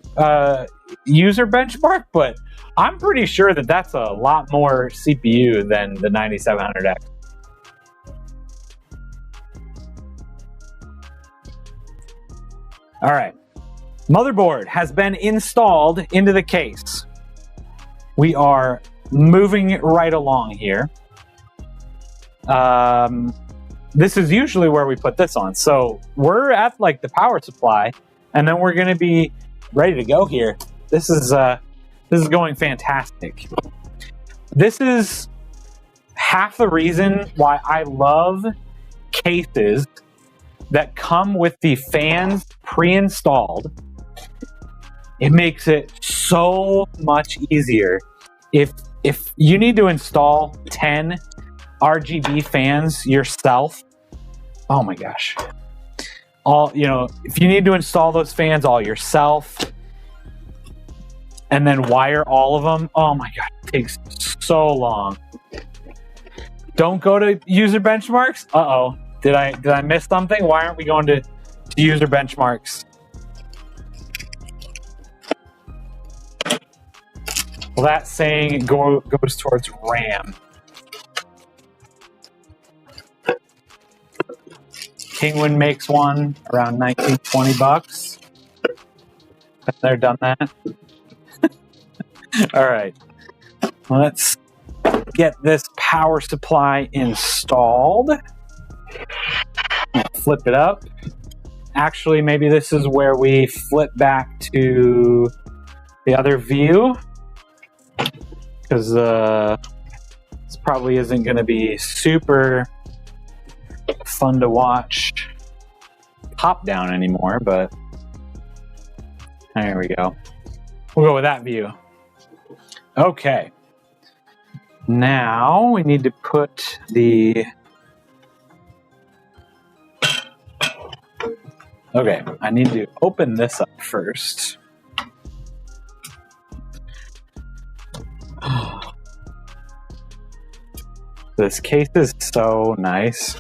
user benchmark, but I'm pretty sure that that's a lot more CPU than the 9700X. All right, motherboard has been installed into the case. We are moving right along here. This is usually where we put this on. So we're at like the power supply, and then we're going to be ready to go here. This is going fantastic. This is half the reason why I love cases that come with the fans pre-installed. It makes it so much easier. If you need to install 10 RGB fans yourself, oh my gosh. If you need to install those fans all yourself and then wire all of them, oh my god, it takes so long. Don't go to user benchmarks. Uh-oh. Did I miss something? Why aren't we going to user benchmarks? Well, that saying goes towards RAM. Kingwin makes one around 19, 20 bucks. They're done that. All right. Let's get this power supply installed. Flip it up. Actually, maybe this is where we flip back to the other view, because this probably isn't going to be super fun to watch top down anymore, but there we go. We'll go with that view. Okay. Now we need to put the... Okay, I need to open this up first. This case is so nice.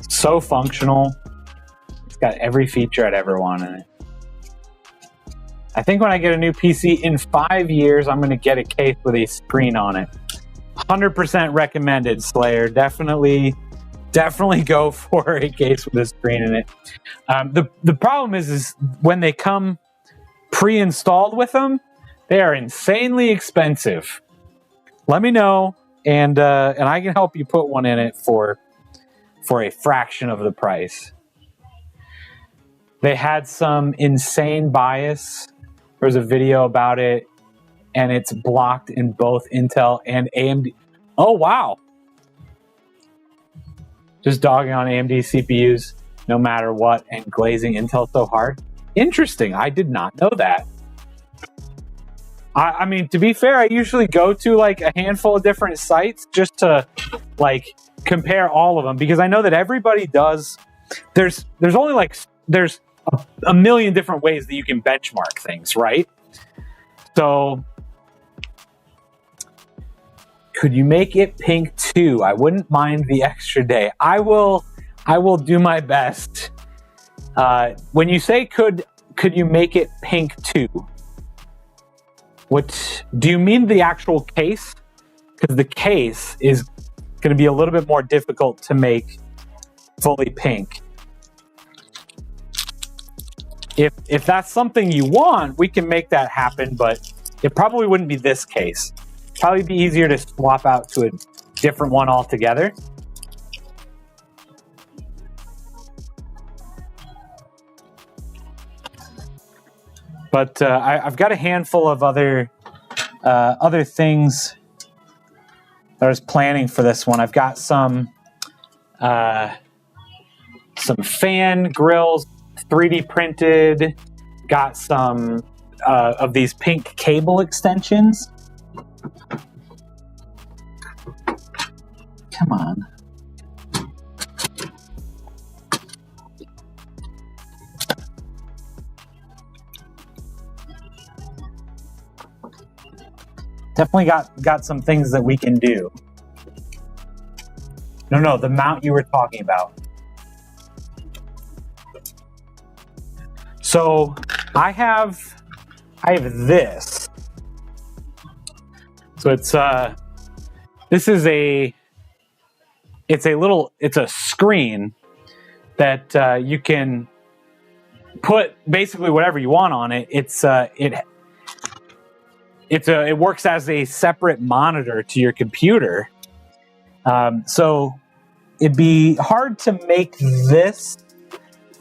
So functional. It's got every feature I'd ever want in it. I think when I get a new PC in 5 years, I'm going to get a case with a screen on it. 100% recommended, Slayer. Definitely go for a case with a screen in it. The problem is when they come pre-installed with them, they are insanely expensive. Let me know, and I can help you put one in it for a fraction of the price. They had some insane bias. There was a video about it, and it's blocked in both Intel and AMD. Oh, wow. Just dogging on AMD CPUs no matter what and glazing Intel so hard. Interesting. I did not know that. I mean, to be fair, I usually go to like a handful of different sites just to like compare all of them, because I know that everybody does. There's a million different ways that you can benchmark things, right? So could you make it pink too? I wouldn't mind the extra day. I will do my best. When you say could you make it pink too? What do you mean, the actual case? Because the case is going to be a little bit more difficult to make fully pink. If that's something you want, we can make that happen, but it probably wouldn't be this case. Probably be easier to swap out to a different one altogether. But I've got a handful of other things that I was planning for this one. I've got some fan grills, 3D printed. Got some of these pink cable extensions. Come on. Definitely got some things that we can do. No, the mount you were talking about. So I have this. So it's it's a screen that you can put basically whatever you want on it. It works as a separate monitor to your computer. So it'd be hard to make this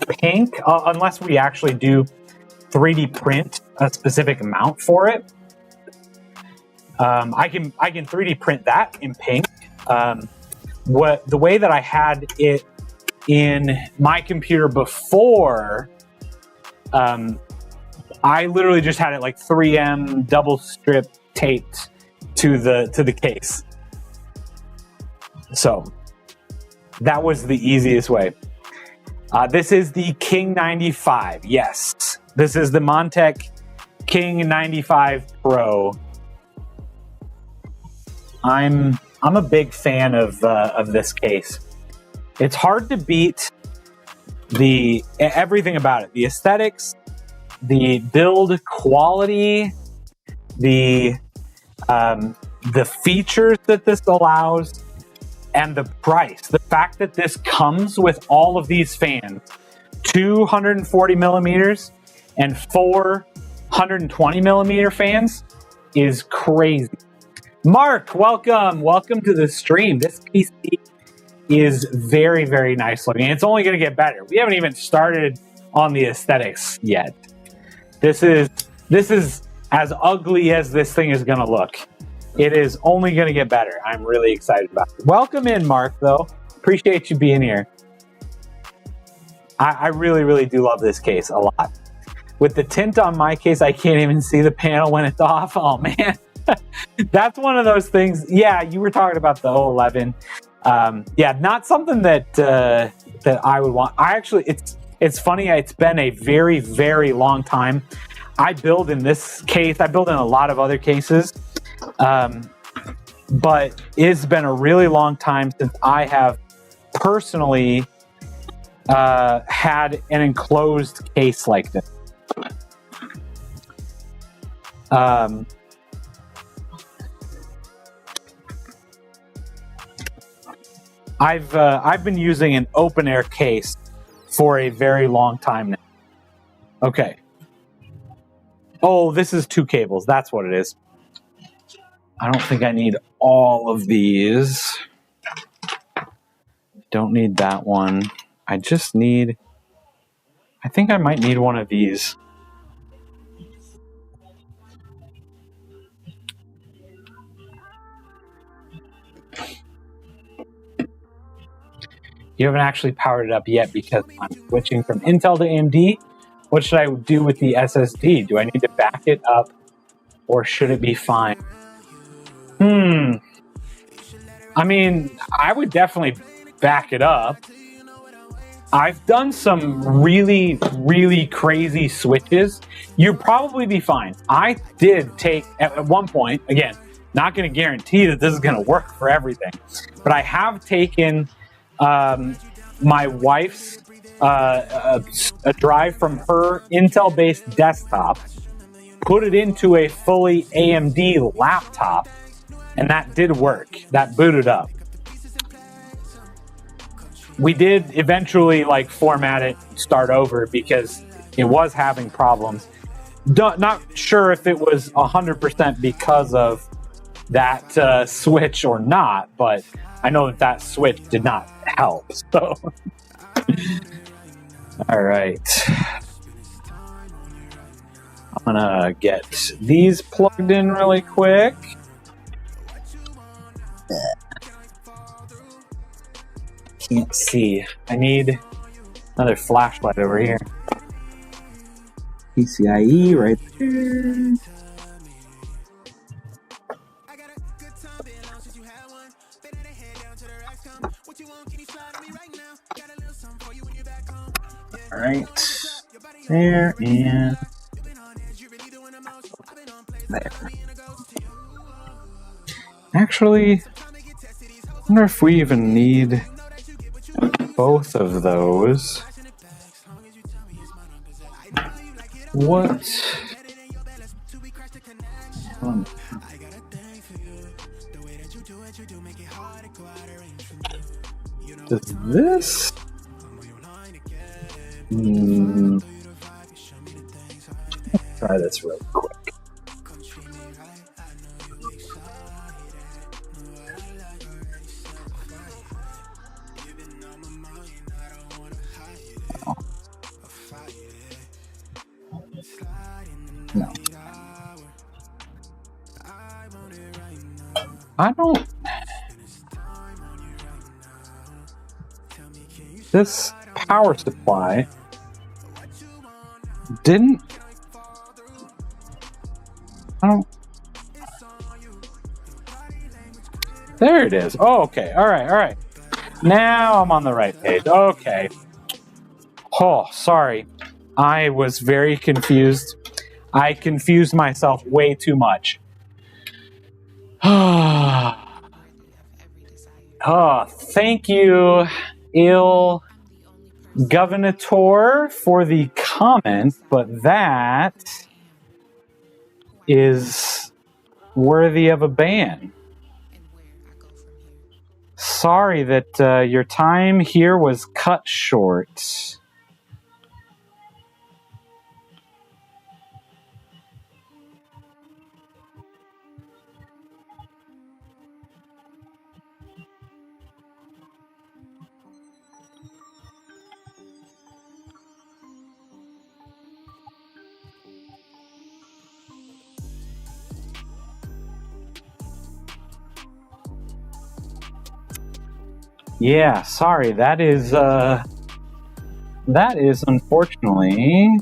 pink unless we actually do 3D print a specific mount for it. I can 3D print that in pink. The way that I had it in my computer before, I literally just had it like 3M double strip taped to the case. So that was the easiest way. This is the King 95. Yes, this is the Montech King 95 Pro. I'm a big fan of this case. It's hard to beat everything about it. The aesthetics, the build quality, the features that this allows, and the price. The fact that this comes with all of these fans, 240 millimeters and 420 millimeter fans, is crazy. Mark, welcome to the stream. This PC is very, very nice looking. It's only going to get better. We haven't even started on the aesthetics yet. This is as ugly as this thing is going to look. It is only going to get better. I'm really excited about it. Welcome in, Mark, though. Appreciate you being here. I really, really do love this case a lot. With the tint on my case, I can't even see the panel when it's off. Oh, man. That's one of those things. Yeah, you were talking about the 011. Yeah, not something that I would want. It's funny. It's been a very, very long time. I build in this case. I build in a lot of other cases. But it's been a really long time since I have personally had an enclosed case like this. I've been using an open air case for a very long time now. Okay. Oh, this is 2 cables. That's what it is. I don't think I need all of these. Don't need that one. I think I might need one of these. You haven't actually powered it up yet because I'm switching from Intel to AMD. What should I do with the SSD? Do I need to back it up or should it be fine? I mean, I would definitely back it up. I've done some really, really crazy switches. You'd probably be fine. I did take, at one point, again, not going to guarantee that this is going to work for everything, but I have taken my wife's a drive from her Intel-based desktop, put it into a fully AMD laptop, and that did work. That booted up. We did eventually format it, start over because it was having problems. Not sure if it was 100% because of that switch or not, but I know that switch did not help. So, all right. I'm gonna get these plugged in really quick. Can't see. I need another flashlight over here. PCIe right there. All right, there and there. Actually, I wonder if we even need both of those. What? Does this? Let's try this real quick. No. I don't. This power supply didn't. I don't. There it is. Oh, okay. All right. All right. Now I'm on the right page. Okay. Oh, sorry. I was very confused. I confused myself way too much. Oh, thank you, Il Governator, for the comment, but that is worthy of a ban. Sorry that your time here was cut short. Yeah, sorry. That is unfortunately.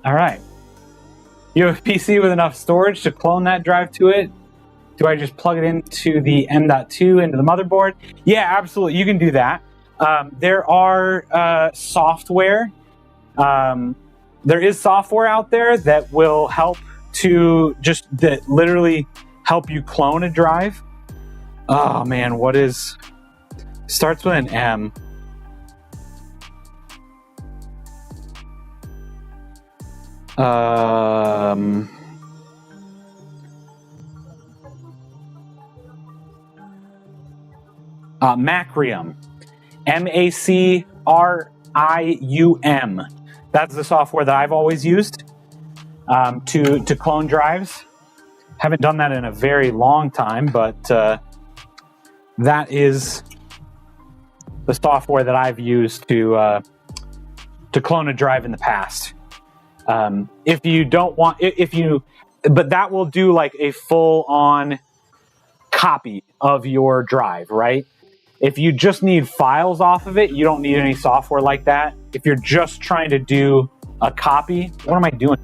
All right. You have a PC with enough storage to clone that drive to it? Do I just plug it into the M.2 into the motherboard? Yeah, absolutely. You can do that. There are software. There is software out there that will help to that literally help you clone a drive. Oh man, what is starts with an M? Macrium. M-A-C-R-I-U-M. That's the software that I've always used to clone drives. Haven't done that in a very long time, but that is the software that I've used to clone a drive in the past. If you don't want, but that will do like a full-on copy of your drive, right? If you just need files off of it, you don't need any software like that. If you're just trying to do a copy, what am I doing?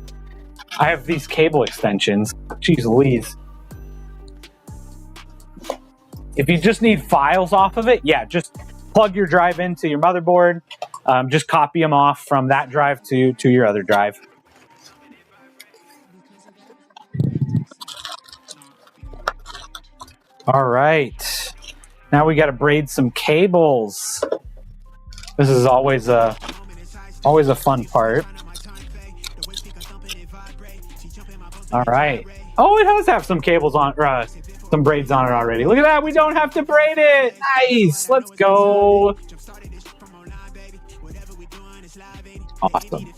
I have these cable extensions. Jeez Louise. If you just need files off of it, yeah, just plug your drive into your motherboard. Just copy them off from that drive to your other drive. All right. Now we got to braid some cables. This is always a fun part. All right. Oh, it does have some cables on, some braids on it already. Look at that. We don't have to braid it. Nice. Let's go. Awesome.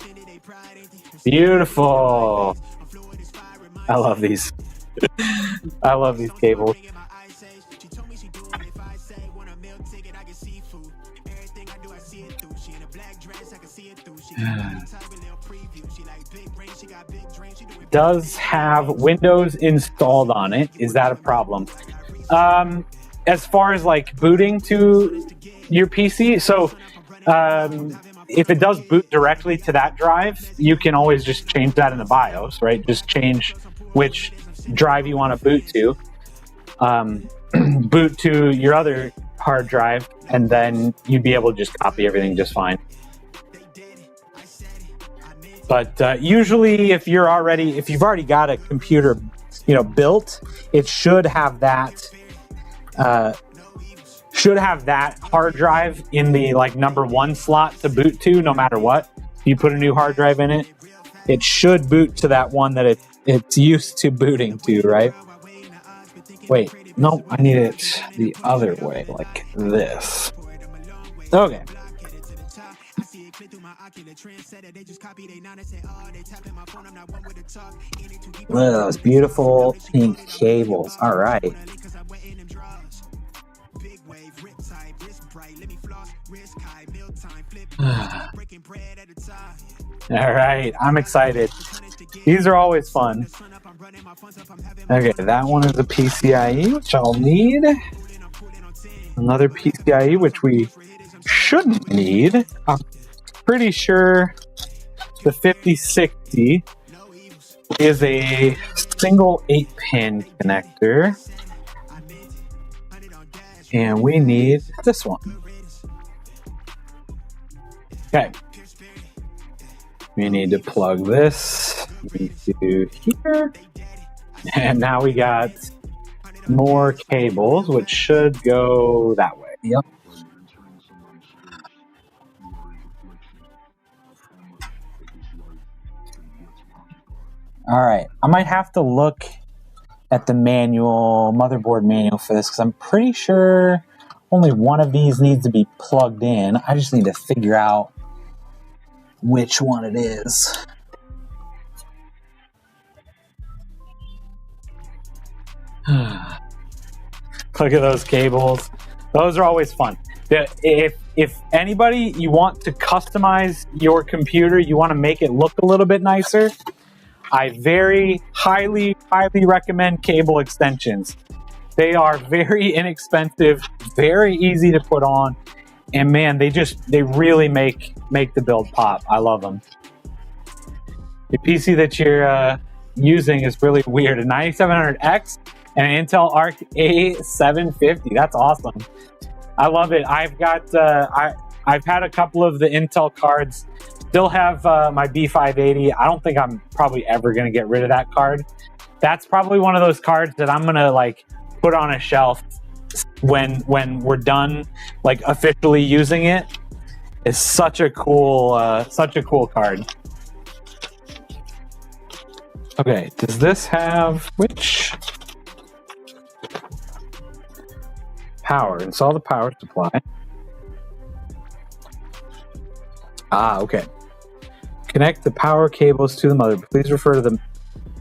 Beautiful. I love these. I love these cables. Does have Windows installed on it. Is that a problem? As far as like booting to your PC, so if it does boot directly to that drive, you can always just change that in the BIOS, right? Just change which drive you want to boot to. Boot to your other hard drive, and then you'd be able to just copy everything just fine. But usually, if you've already got a computer, built, it should have that hard drive in the number 1 slot to boot to, no matter what. If you put a new hard drive in it, it should boot to that one that it's used to booting to, right? Wait, no, I need it the other way, like this. Okay. Look at those beautiful pink cables. All right. All right, I'm excited. These are always fun. Okay, that one is a PCIe, which I'll need. Another PCIe, which we shouldn't need. I'm pretty sure the 5060 is a single 8-pin connector. And we need this one. Okay. We need to plug this into here. And now we got more cables, which should go that way. Yep. All right. I might have to look at the motherboard manual for this, because I'm pretty sure only one of these needs to be plugged in. I just need to figure out which one it is. Look at those cables. Those are always fun. If anybody, you want to customize your computer, you want to make it look a little bit nicer, I very highly recommend cable extensions. They are very inexpensive, very easy to put on, and man, they really make the build pop. I love them. The PC that you're using is really weird. A 9700X and an Intel Arc A750. That's awesome. I love it. I've got I've had a couple of the Intel cards. Still have my B580. I don't think I'm probably ever going to get rid of that card. That's probably one of those cards that I'm going to put on a shelf when we're done officially using it. It's such a cool card. Okay, does this have which power? Install the power supply. Okay. Connect the power cables to the motherboard. Please refer to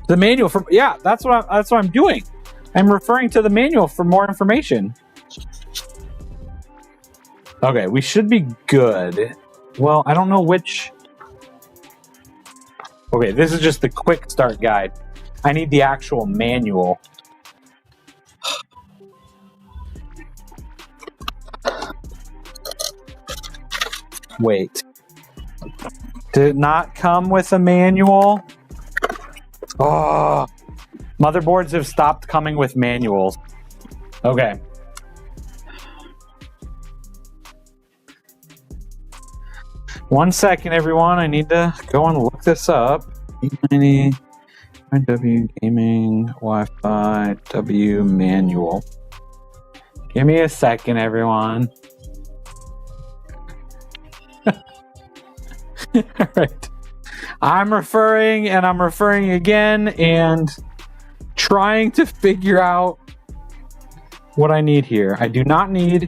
the manual for. Yeah, that's what I'm doing. I'm referring to the manual for more information. Okay, we should be good. Well, I don't know which. Okay, this is just the quick start guide. I need the actual manual. Wait. Did it not come with a manual? Oh, motherboards have stopped coming with manuals. Okay. One second, everyone. I need to go and look this up. 890 W Gaming Wi-Fi W manual. Give me a second, everyone. All right. I'm referring again and trying to figure out what I need here. I do not need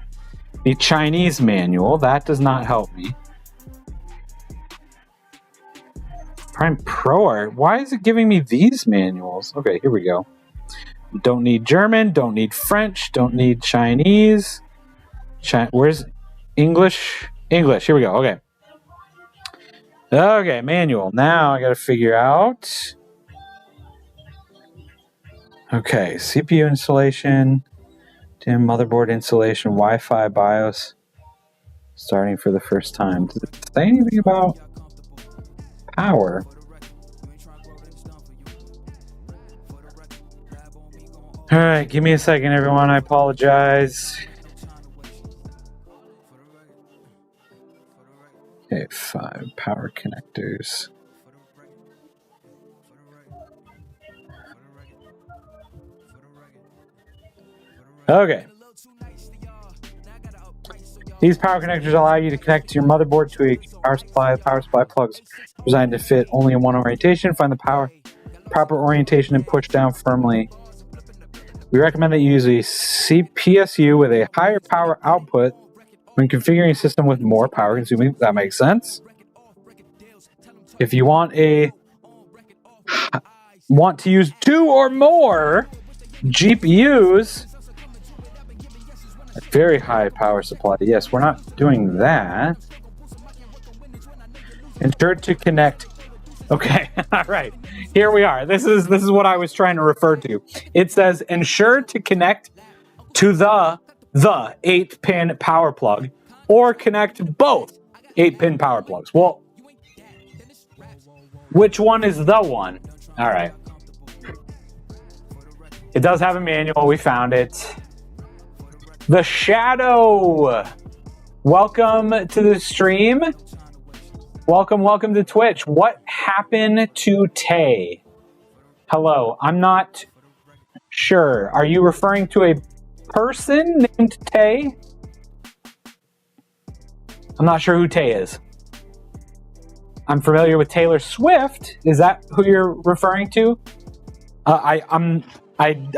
the Chinese manual. That does not help me. Prime Pro. Why is it giving me these manuals? Okay, here we go. Don't need German. Don't need French. Don't need Chinese. Where's English? English. Here we go. Okay. Okay, manual. Now I got to figure out. Okay, CPU installation, DIMM, motherboard installation, Wi-Fi, BIOS, Starting for the first time. Does it say anything about power? All right, give me a second, everyone. I apologize. Okay, 5 power connectors. Okay. These power connectors allow you to connect your motherboard to a power supply. The power supply plugs are designed to fit only in one orientation. Find the proper orientation and push down firmly. We recommend that you use a PSU with a higher power output when configuring a system with more power consuming. That makes sense. If you want to use 2 or more GPUs, a very high power supply. Yes, we're not doing that. Ensure to connect. Okay, all right. Here we are. This is what I was trying to refer to. It says ensure to connect to the 8-pin power plug or connect both 8-pin power plugs. Well, which one is the one? All right. It does have a manual. We found it. The Shadow. Welcome to the stream. Welcome to Twitch. What happened to Tay? Hello, I'm not sure. Are you referring to a person named Tay? I'm not sure who Tay is. I'm familiar with Taylor Swift. Is that who you're referring to? I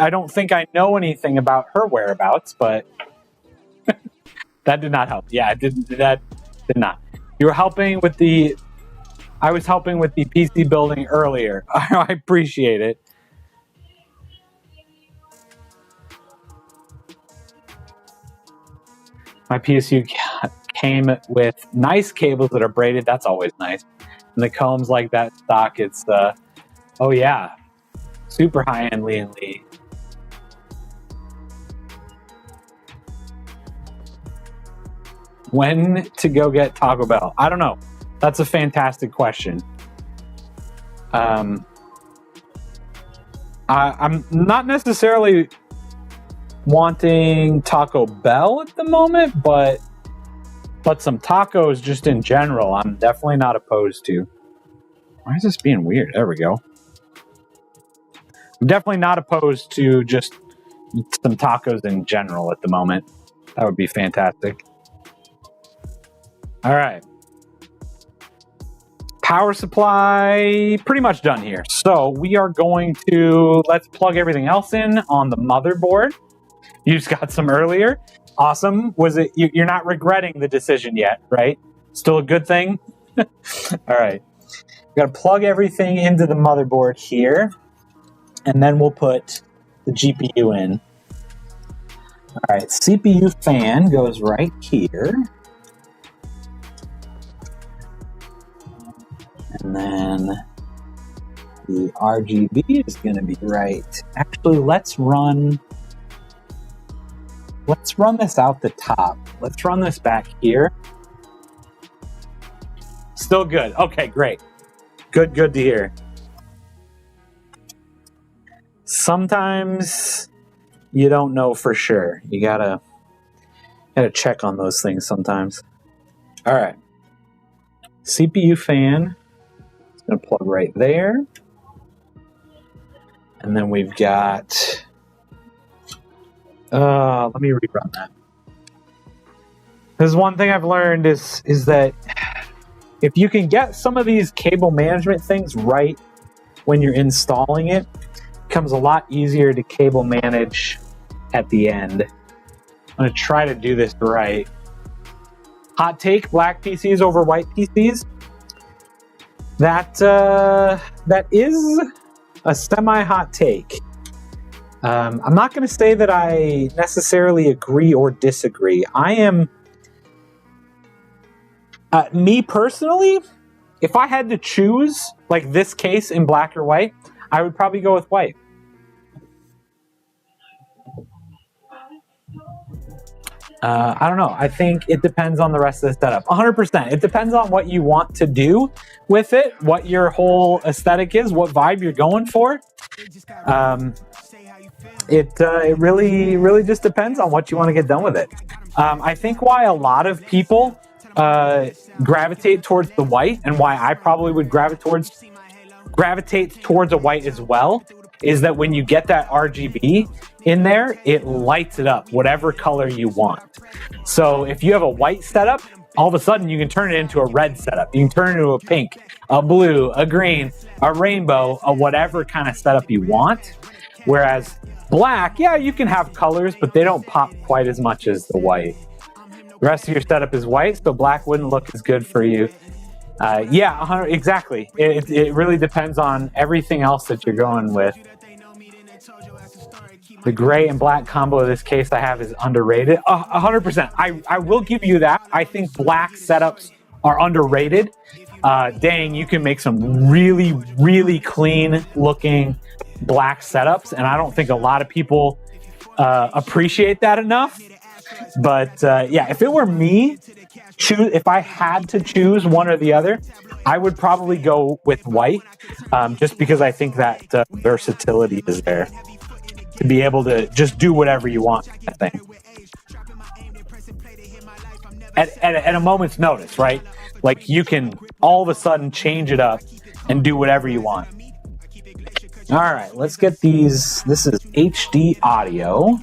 don't think I know anything about her whereabouts, but that did not help. Yeah, that did not. You were helping with I was helping with the PC building earlier. I appreciate it. My PSU came with nice cables that are braided. That's always nice. And the combs like that stock, it's, oh yeah, super high-end Lee & Lee. When to go get Taco Bell? I don't know. That's a fantastic question. I'm not necessarily wanting Taco Bell at the moment, but some tacos just in general, I'm definitely not opposed to. Why is this being weird? There we go. I'm definitely not opposed to just some tacos in general at the moment. That would be fantastic. All right. Power supply, pretty much done here. So we are going to, let's plug everything else in on the motherboard. You just got some earlier. Awesome. Was it, you're not regretting the decision yet, right? Still a good thing? All right. We got to plug everything into the motherboard here. And then we'll put the GPU in. All right. CPU fan goes right here. And then the RGB is going to be right. Actually, let's run this out the top. Let's run this back here. Still good. Okay, great. Good to hear. Sometimes you don't know for sure. You gotta check on those things sometimes. All right. CPU fan. Going to plug right there. And then we've got, let me rerun that. This is one thing I've learned is that if you can get some of these cable management things right when you're installing it, it becomes a lot easier to cable manage at the end. I'm going to try to do this right. Hot take, black PCs over white PCs. That is a semi-hot take. I'm not going to say that I necessarily agree or disagree. I am, me personally, if I had to choose, like this case in black or white, I would probably go with white. I don't know. I think it depends on the rest of the setup. 100%. It depends on what you want to do with it, what your whole aesthetic is, what vibe you're going for. It really just depends on what you want to get done with it. I think why a lot of people gravitate towards the white, and why I probably would gravitate towards a white as well, is that when you get that RGB in there, it lights it up whatever color you want. So if you have a white setup, all of a sudden you can turn it into a red setup. You can turn it into a pink, a blue, a green, a rainbow, a whatever kind of setup you want. Whereas black, yeah, you can have colors, but they don't pop quite as much as the white. The rest of your setup is white, so black wouldn't look as good for you. Yeah, exactly. It really depends on everything else that you're going with. The gray and black combo in this case I have is underrated. 100%. I will give you that. I think black setups are underrated. Dang, you can make some really, really clean looking black setups, and I don't think a lot of people appreciate that enough. But yeah, if it were me, if I had to choose one or the other, I would probably go with white, just because I think that versatility is there to be able to just do whatever you want, I think. At a moment's notice, right? Like you can all of a sudden change it up and do whatever you want. All right, let's get these. This is HD audio.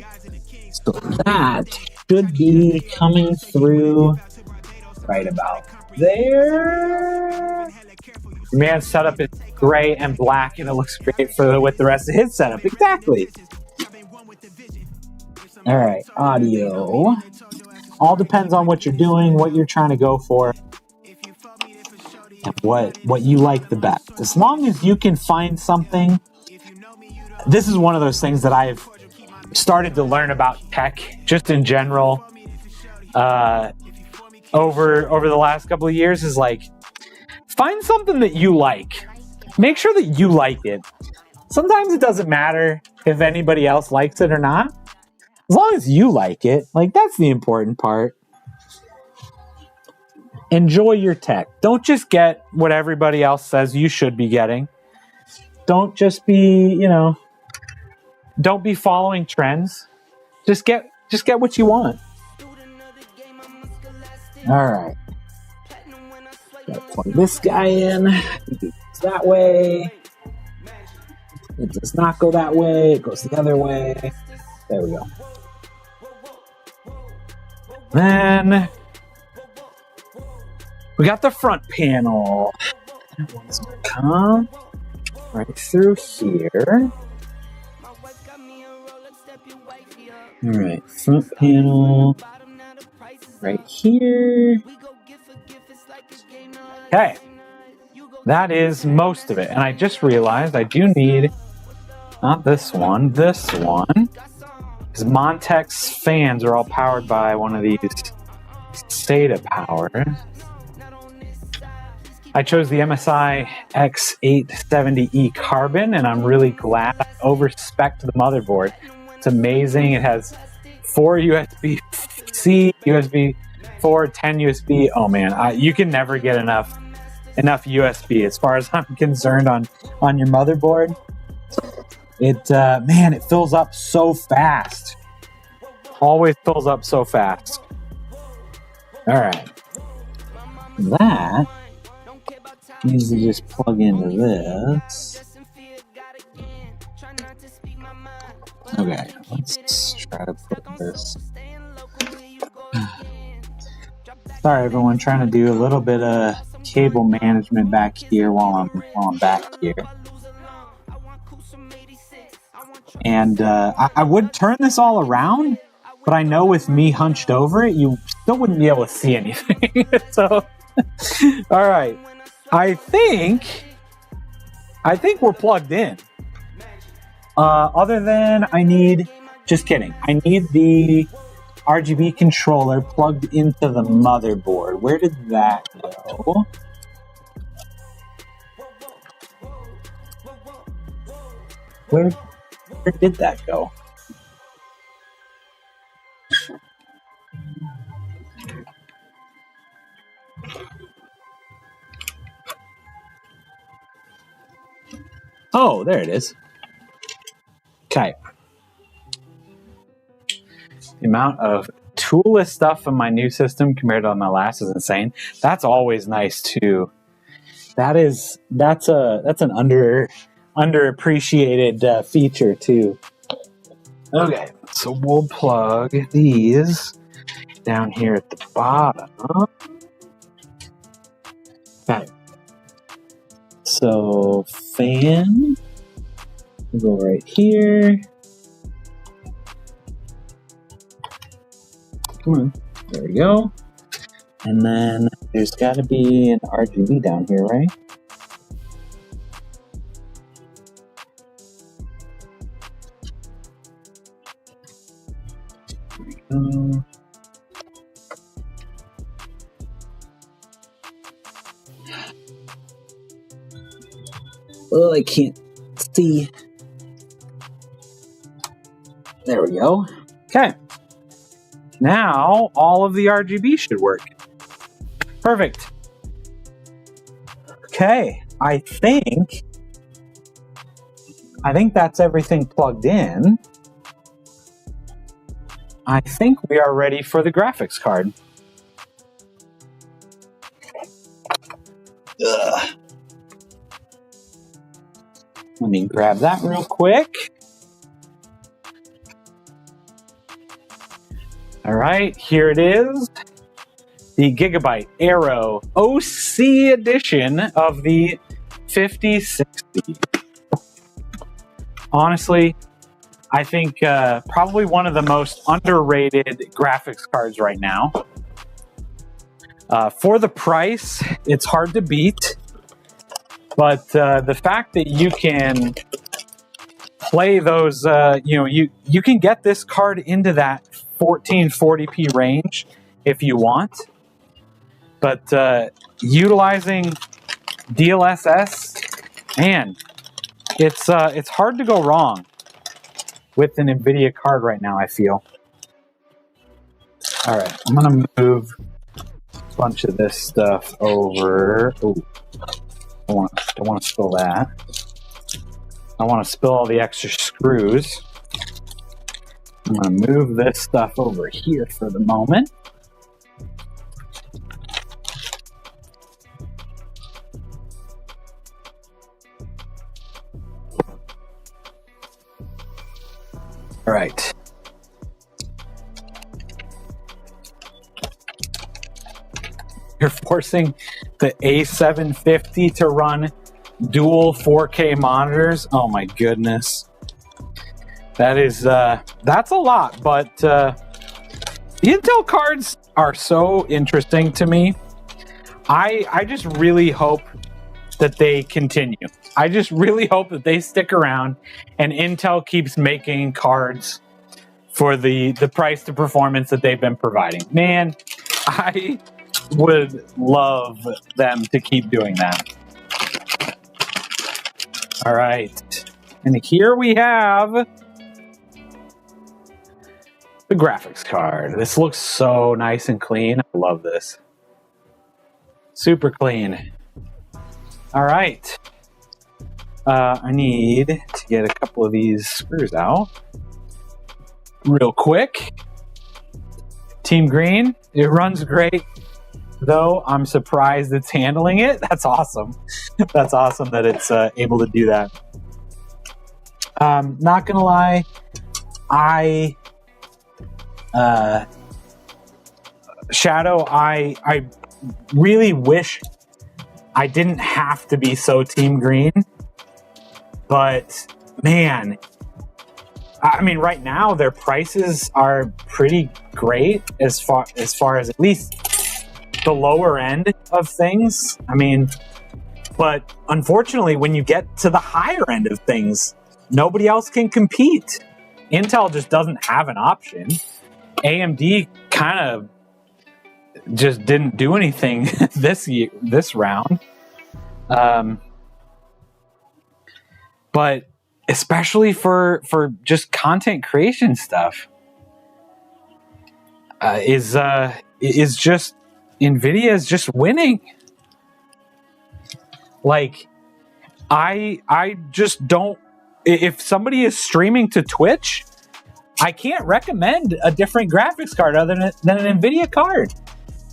So that should be coming through right about there. Man's setup is gray and black, and it looks great with the rest of his setup. Exactly. All right, audio. All depends on what you're doing, what you're trying to go for, and what you like the best. As long as you can find something. This is one of those things that I've started to learn about tech, just in general, over the last couple of years, is like, find something that you like. Make sure that you like it. Sometimes it doesn't matter if anybody else likes it or not. As long as you like it, like, that's the important part. Enjoy your tech. Don't just get what everybody else says you should be getting. Don't just be, don't be following trends. Just get what you want. All right. Gotta plug this guy in. It goes that way. It does not go that way. It goes the other way. There we go. Then we got the front panel. That one's gonna come right through here. All right, front panel right here. Okay, that is most of it. And I just realized I do need, not this one, this one. Because Montec's fans are all powered by one of these SATA powers. I chose the MSI X870E Carbon, and I'm really glad. I overspec'd the motherboard. It's amazing. It has 4 USB-C, USB 4, 10 USB. Oh man, you can never get enough USB as far as I'm concerned on your motherboard. Man, it fills up so fast. Always fills up so fast. All right. That needs to just plug into this. Okay, let's try to put this. Sorry, everyone, trying to do a little bit of cable management back here while I'm back here. And I would turn this all around, but I know with me hunched over it, you still wouldn't be able to see anything. So, all right. I think we're plugged in. Other than just kidding. I need the RGB controller plugged into the motherboard. Where did that go? Where did that go? Oh, there it is. Okay. The amount of toolless stuff in my new system compared to my last is insane. That's always nice too. That's an underappreciated feature too. Okay, so we'll plug these down here at the bottom. Okay. So fan, we'll go right here. Come on, there we go. And then there's got to be an RGB down here, right? There we go. Oh, I can't see. There we go. Okay. Now all of the RGB should work. Perfect. Okay. I think that's everything plugged in. I think we are ready for the graphics card. Ugh. Let me grab that real quick. All right, here it is. The Gigabyte Aero OC edition of the 5060. Honestly, I think probably one of the most underrated graphics cards right now. For the price, it's hard to beat. But the fact that you can play those, you can get this card into that 1440p range if you want. But utilizing DLSS, man, it's hard to go wrong with an NVIDIA card right now, I feel. All right, I'm going to move a bunch of this stuff over. Ooh. Don't want to spill that. I want to spill all the extra screws. I'm going to move this stuff over here for the moment. All right. You're forcing the A750 to run dual 4K monitors. Oh my goodness. That's a lot, but the Intel cards are so interesting to me. I just really hope that they continue. I just really hope that they stick around and Intel keeps making cards for the price to performance that they've been providing. Man, I would love them to keep doing that. All right. And here we have the graphics card. This looks so nice and clean. I love this. Super clean. All right. I need to get a couple of these screws out real quick. Team Green, it runs great. Though I'm surprised it's handling it. That's awesome. That's awesome that it's able to do that. Not gonna lie, Shadow, I really wish I didn't have to be so Team Green. But man, I mean, right now their prices are pretty great as far as at least the lower end of things. I mean, but unfortunately, when you get to the higher end of things, nobody else can compete. Intel just doesn't have an option. AMD kind of just didn't do anything this round. But especially for just content creation stuff, is just NVIDIA is just winning. Like, I just don't. If somebody is streaming to Twitch, I can't recommend a different graphics card other than an NVIDIA card.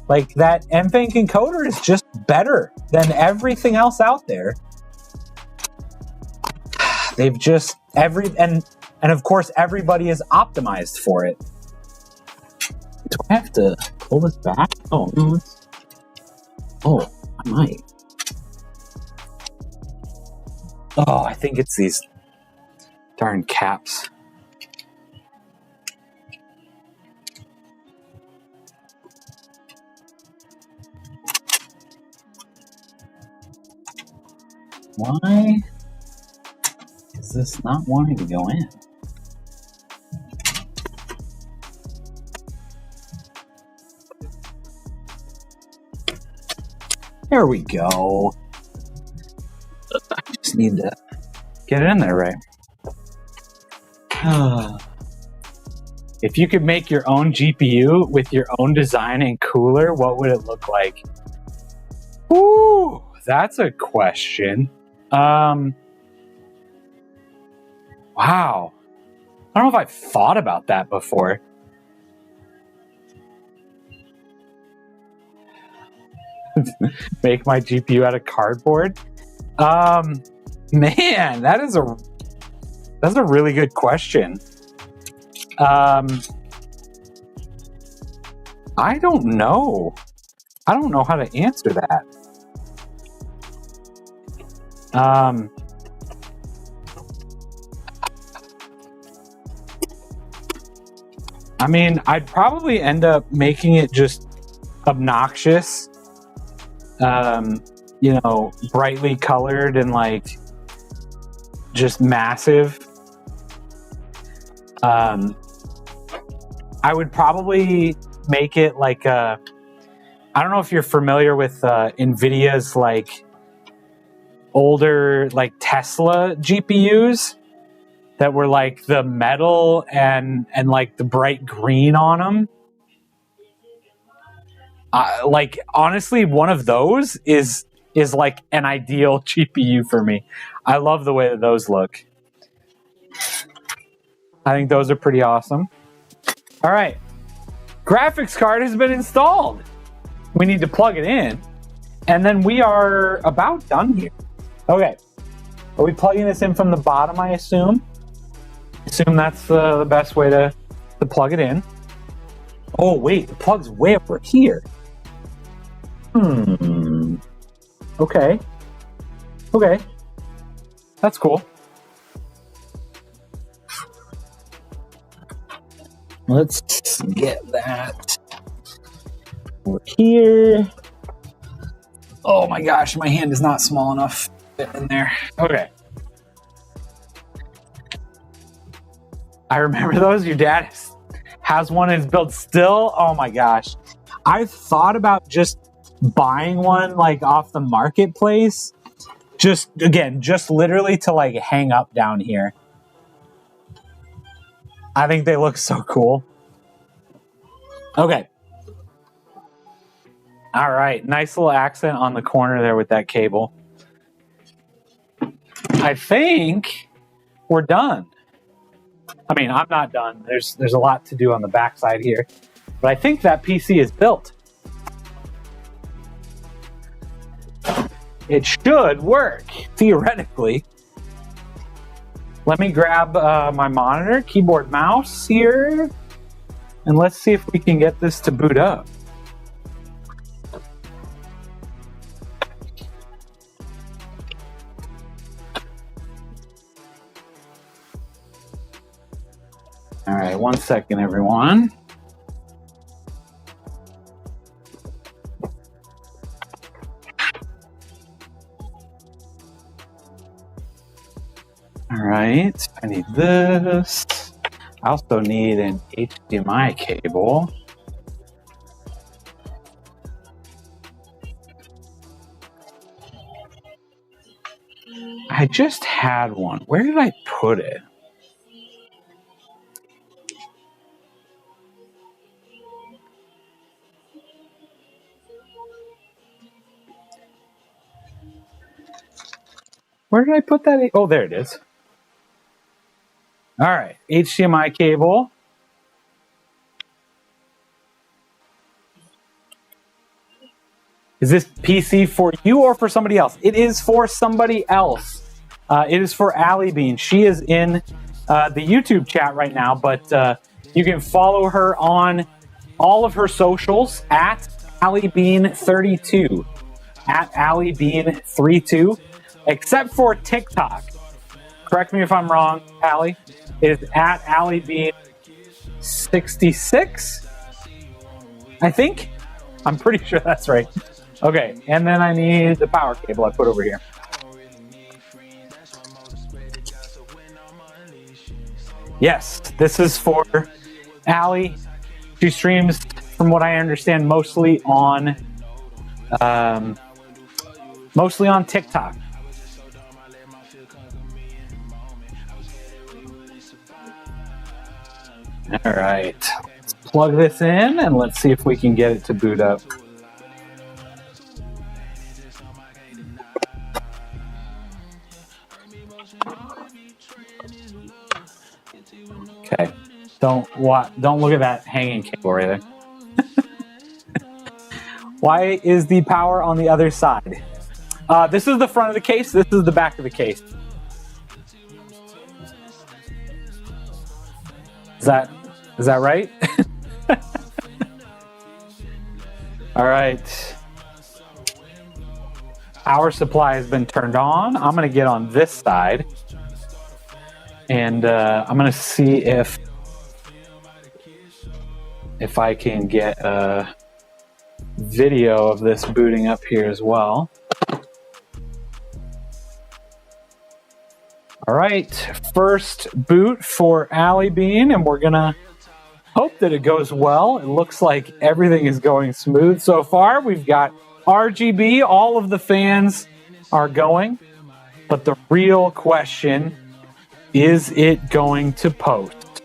Like, that NVENC encoder is just better than everything else out there. They've just and of course everybody is optimized for it. Do I have to pull this back? Oh no. Oh, I might. Oh, I think it's these darn caps. Why is this not wanting to go in? There we go. I just need to get it in there right. If you could make your own GPU with your own design and cooler, what would it look like? Ooh, that's a question. Wow. I don't know if I've thought about that before. Make my GPU out of cardboard? Man, that's a really good question. I don't know. I don't know how to answer that. I mean, I'd probably end up making it just obnoxious. You know, brightly colored and like just massive. I would probably make it like I don't know if you're familiar with NVIDIA's like older like Tesla GPUs that were like the metal and like the bright green on them. Like, honestly, one of those is like an ideal GPU for me. I love the way that those look. I think those are pretty awesome. All right. Graphics card has been installed. We need to plug it in. And then we are about done here. Okay. Are we plugging this in from the bottom, I assume? Assume that's the best way to plug it in. Oh, wait. The plug's way over here. Okay. Okay. That's cool. Let's get that over here. Oh my gosh, my hand is not small enough to fit in there. Okay. I remember those. Your dad has one in his build still. Oh my gosh. I've thought about just buying one like off the marketplace. Just literally to like hang up down here. I think they look so cool. Okay. All right. Nice little accent on the corner there with that cable. I think we're done. I mean, I'm not done. There's a lot to do on the backside here. But I think that PC is built. It should work, theoretically. Let me grab my monitor, keyboard, mouse here, and let's see if we can get this to boot up. All right, 1 second, everyone. All right, I need this. I also need an HDMI cable. I just had one. Where did I put it? Where did I put that? Oh, there it is. All right, HDMI cable. Is this PC for you or for somebody else? It is for somebody else. It is for Allie Bean. She is in the YouTube chat right now, but you can follow her on all of her socials at AllieBean32. At AllieBean32, except for TikTok. Correct me if I'm wrong, Allie. It is at AllieBean66, I think. I'm pretty sure that's right. Okay, and then I need the power cable I put over here. Yes, this is for Allie. She streams, from what I understand, mostly on TikTok. All right, let's plug this in and let's see if we can get it to boot up. Okay, don't look at that hanging cable right there. Why is the power on the other side? This is the front of the case. This is the back of the case. Is that right? All right. Power supply has been turned on. I'm going to get on this side. And I'm going to see if I can get a video of this booting up here as well. All right, first boot for Allie Bean, and we're gonna hope that it goes well. It looks like everything is going smooth so far. We've got RGB, all of the fans are going, but the real question, is it going to post?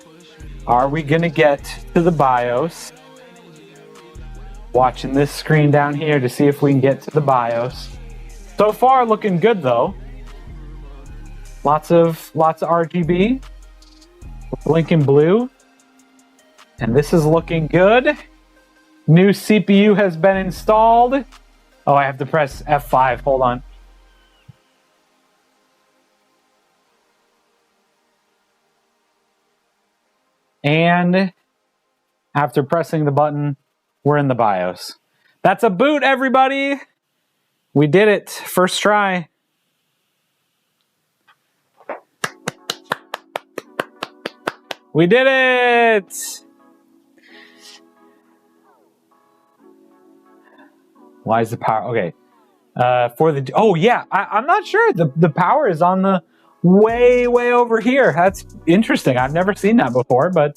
Are we gonna get to the BIOS? Watching this screen down here to see if we can get to the BIOS. So far, looking good though. Lots of RGB, blinking blue, and this is looking good. New CPU has been installed. Oh, I have to press F5. Hold on. And after pressing the button, we're in the BIOS. That's a boot, everybody. We did it. First try. We did it! Why is the power? Okay. Oh yeah, I'm not sure. The power is on the way over here. That's interesting. I've never seen that before, but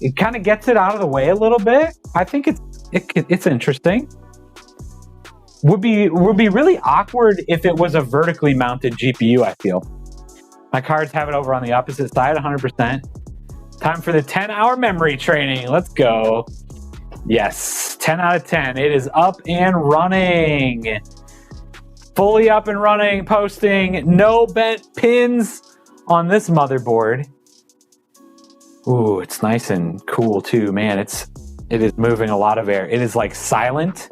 it kind of gets it out of the way a little bit. I think it's interesting. Would be really awkward if it was a vertically mounted GPU, I feel. My cards have it over on the opposite side, 100%. Time for the 10-hour memory training. Let's go. Yes, 10 out of 10. It is up and running. Fully up and running, posting. No bent pins on this motherboard. Ooh, it's nice and cool too. Man, it is moving a lot of air. It is like silent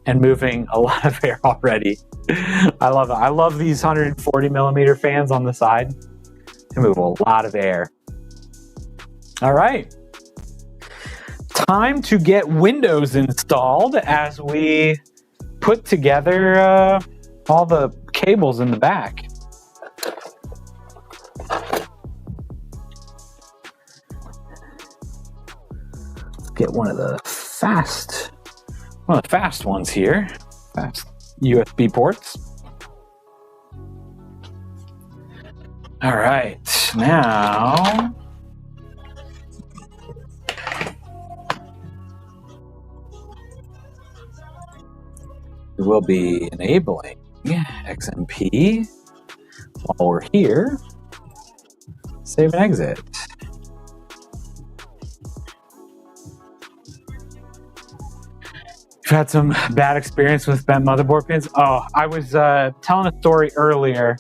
and moving a lot of air already. I love it. I love these 140 millimeter fans on the side. They move a lot of air. All right. Time to get Windows installed as we put together all the cables in the back. Let's get one of the fast ones here. Fast USB ports. All right, now we will be enabling XMP while we're here. Save and exit. You've had some bad experience with bent motherboard pins? Oh, I was telling a story earlier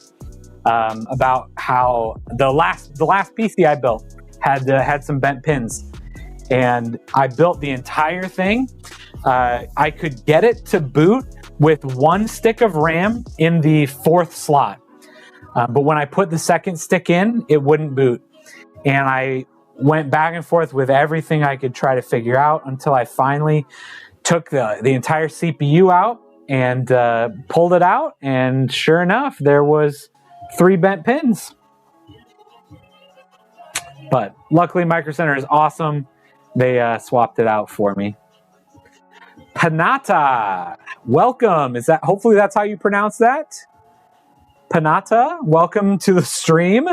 about how the last PC I built had some bent pins, and I built the entire thing. I could get it to boot with one stick of RAM in the 4th slot, but when I put the 2nd stick in, it wouldn't boot, and I went back and forth with everything I could try to figure out until I finally took the entire CPU out and pulled it out, and sure enough, there was 3 bent pins. But luckily, Micro Center is awesome. They swapped it out for me. Panata, welcome. Hopefully that's how you pronounce that? Panata, welcome to the stream.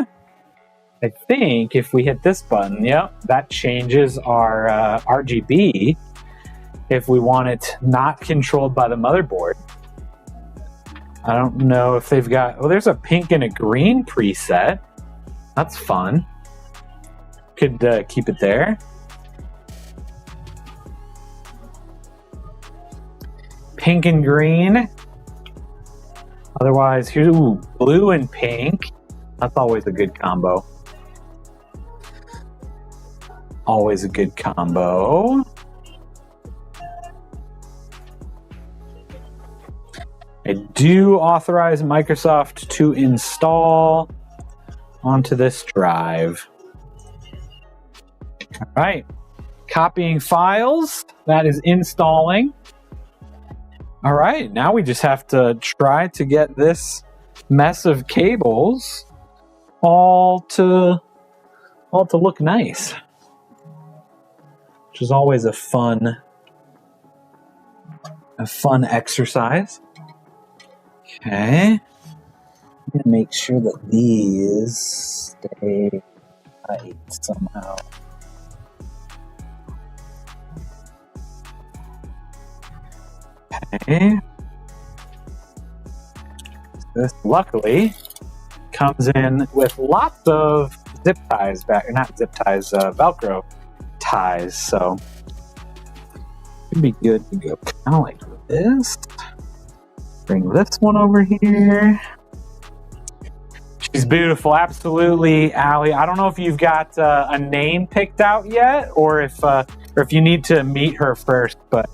I think if we hit this button, yep, that changes our RGB. If we want it not controlled by the motherboard. I don't know if they've got... Oh, there's a pink and a green preset. That's fun. Could keep it there. Pink and green. Otherwise, here's blue and pink. That's always a good combo. Always a good combo. I do authorize Microsoft to install onto this drive. All right, copying files. That is installing. All right, now we just have to try to get this mess of cables all to look nice, which is always a fun exercise. Okay, I'm gonna make sure that these stay tight somehow. Okay. This luckily comes in with lots of zip ties back, or not zip ties, Velcro ties, so it'd be good to go kind of like this. Bring this one over here. She's beautiful, absolutely, Allie. I don't know if you've got a name picked out yet, or if you need to meet her first, but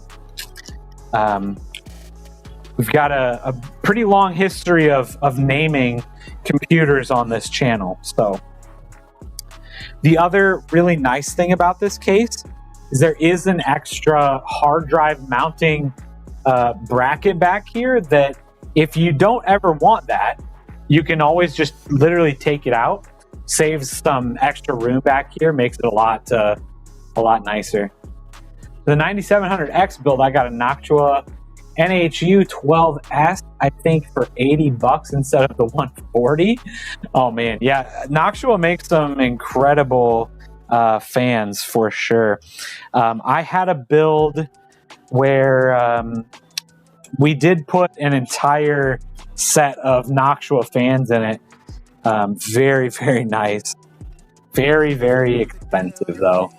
we've got a pretty long history of naming computers on this channel. So the other really nice thing about this case is there is an extra hard drive mounting bracket back here that if you don't ever want that, you can always just literally take it out. Saves some extra room back here, makes it a lot nicer. The 9700X build, I got a Noctua NHU 12S, I think for $80 instead of the 140. Oh man, yeah, Noctua makes some incredible fans for sure. I had a build where we did put an entire set of Noctua fans in it. Very, very nice. Very, very expensive though.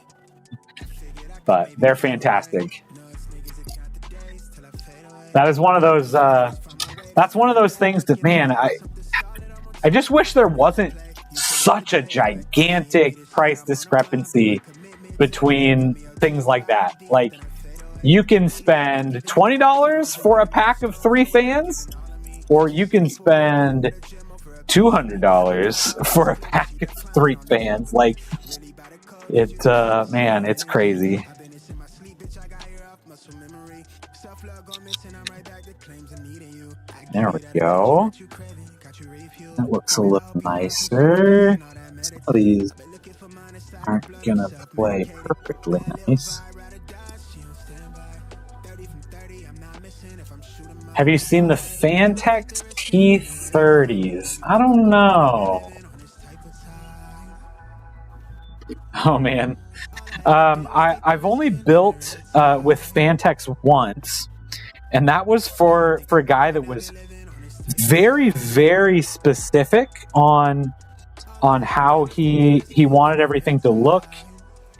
But they're fantastic. That is one of those, that's one of those things that, man, I just wish there wasn't such a gigantic price discrepancy between things like that. Like, you can spend $20 for a pack of 3 fans, or you can spend $200 for a pack of 3 fans. Like, it, man, it's crazy. There we go. That looks a little nicer. Some of these aren't gonna play perfectly nice. Have you seen the Fantex T30s? I don't know. Oh man. I've only built with Fantex once, and that was for a guy that was very, very specific on how he wanted everything to look,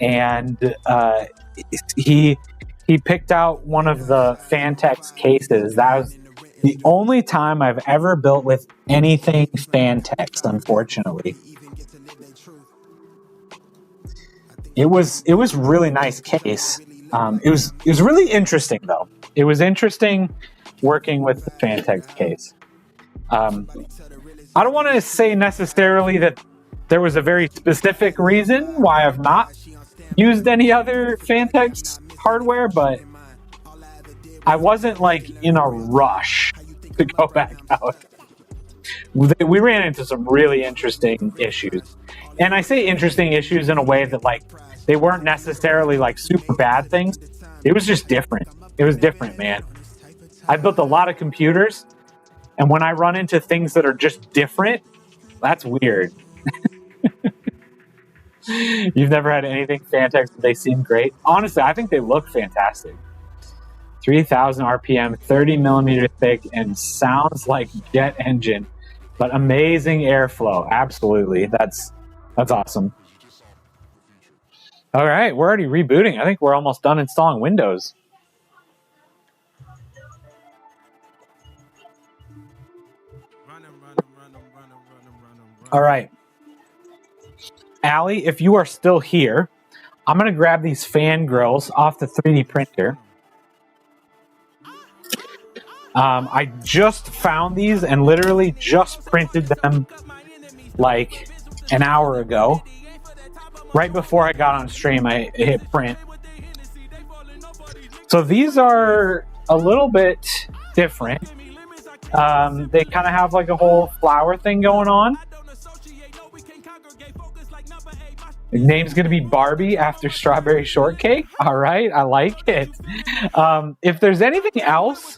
and he he picked out one of the Fantex cases. That was the only time I've ever built with anything Fantex, unfortunately. It was really nice case. It was really interesting though. It was interesting working with the Fantex case. I don't want to say necessarily that there was a very specific reason why I've not used any other Fantex hardware, but I wasn't like in a rush to go back out. We ran into some really interesting issues. And I say interesting issues in a way that like they weren't necessarily like super bad things. It was just different. It was different, man. I built a lot of computers, and when I run into things that are just different, that's weird. You've never had anything Fantex, but they seem great? Honestly, I think they look fantastic. 3,000 RPM, 30 millimeter thick, and sounds like jet engine, but amazing airflow. Absolutely. That's awesome. All right, we're already rebooting. I think we're almost done installing Windows. All right. Allie, if you are still here, I'm going to grab these fan grills off the 3D printer. I just found these and literally just printed them like an hour ago. Right before I got on stream, I hit print. So these are a little bit different. They kind of have like a whole flower thing going on. The name's going to be Barbie after Strawberry Shortcake. All right, I like it. If there's anything else,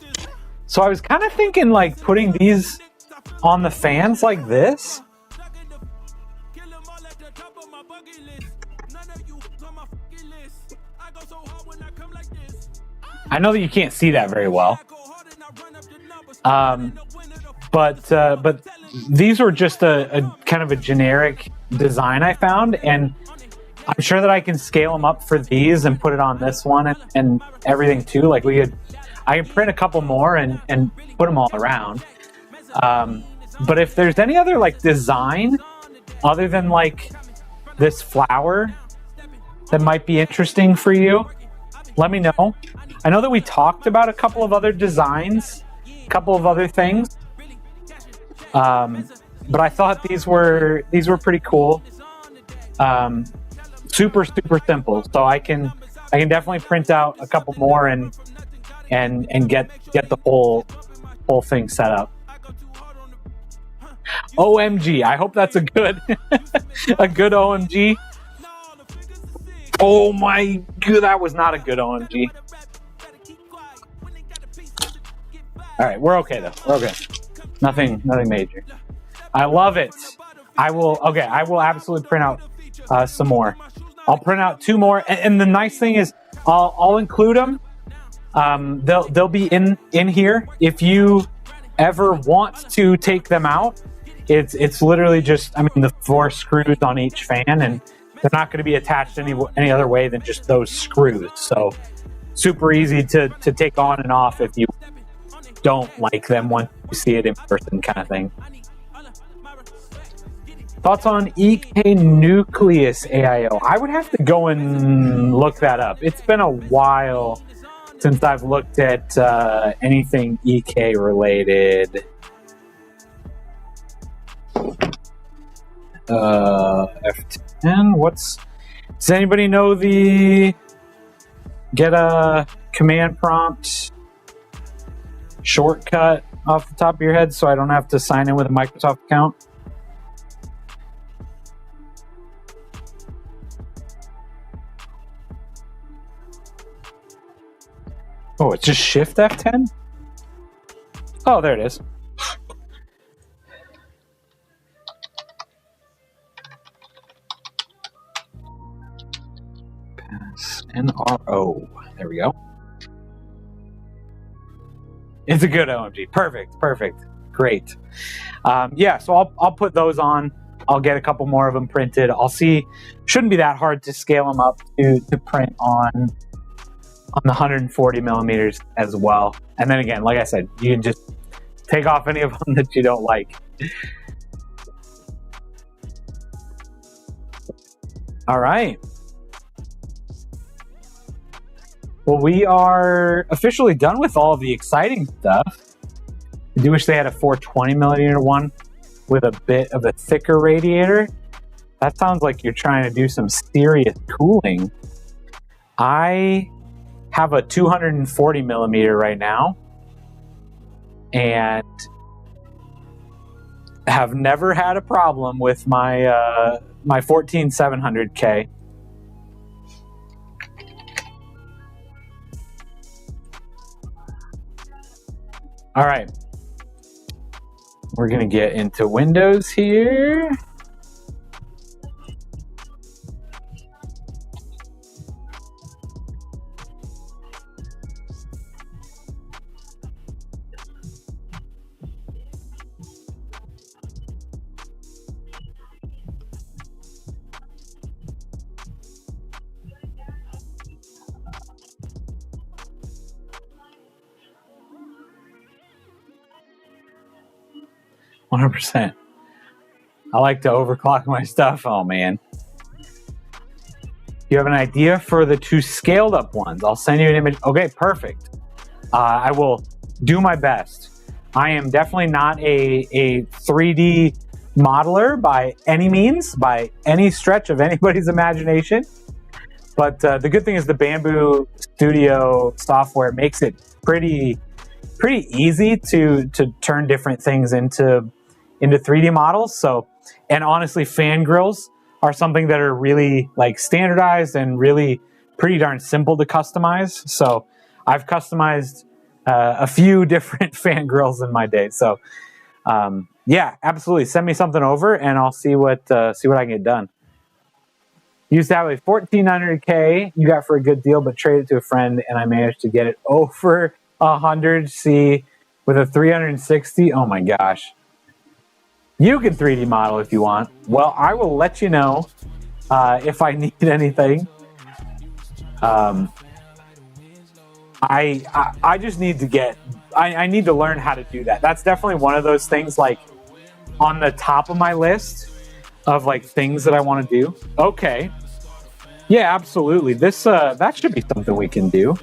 so I was kind of thinking like putting these on the fans like this. I know that you can't see that very well. But these were just a kind of a generic design I found, and I'm sure that I can scale them up for these and put it on this one and everything too. Like I can print a couple more and put them all around. But if there's any other like design other than like this flower that might be interesting for you, let me know. I know that we talked about a couple of other designs, a couple of other things. But I thought these were pretty cool. Super simple. So I can definitely print out a couple more and get the whole thing set up. OMG. I hope that's a good a good OMG. Oh my god, that was not a good OMG. All right, we're okay though. We're okay. Nothing major. I love it. I will absolutely print out some more. I'll print out 2 more, and the nice thing is I'll include them. They'll be in here if you ever want to take them out. It's literally just, I mean, the 4 screws on each fan, and they're not going to be attached any other way than just those screws. So super easy to take on and off if you don't like them once you see it in person, kind of thing. Thoughts on EK Nucleus AIO? I would have to go and look that up. It's been a while since I've looked at anything EK related. F10. Does anybody know the get a command prompt shortcut off the top of your head so I don't have to sign in with a Microsoft account? Oh, it's just Shift F10? Oh, there it is. Pass NRO. There we go. It's a good OMG. Perfect. Great. Yeah, so I'll put those on. I'll get a couple more of them printed. I'll see. Shouldn't be that hard to scale them up to print on on the 140 millimeters as well. And then again, like I said, you can just take off any of them that you don't like. All right. Well, we are officially done with all of the exciting stuff. I do wish they had a 420 millimeter one with a bit of a thicker radiator. That sounds like you're trying to do some serious cooling. I have a 240 millimeter right now and have never had a problem with my my 14700K. All right, we're gonna get into Windows here. %. I like to overclock my stuff. Oh man. You have an idea for the 2 scaled up ones? I'll send you an image. Okay, perfect. I will do my best. I am definitely not a 3D modeler by any means, by any stretch of anybody's imagination. But the good thing is the Bamboo Studio software makes it pretty easy to turn different things into 3D models. So, and honestly, fan grills are something that are really like standardized and really pretty darn simple to customize. So I've customized a few different fan grills in my day. So yeah, absolutely. Send me something over and I'll see what I can get done. Used to have a 1400K you got for a good deal, but traded to a friend and I managed to get it over 100C with a 360. Oh my gosh. You can 3D model if you want. Well, I will let you know if I need anything. I just need to get, I need to learn how to do that. That's definitely one of those things like on the top of my list of like things that I want to do. Okay. Yeah, absolutely. This, that should be something we can do.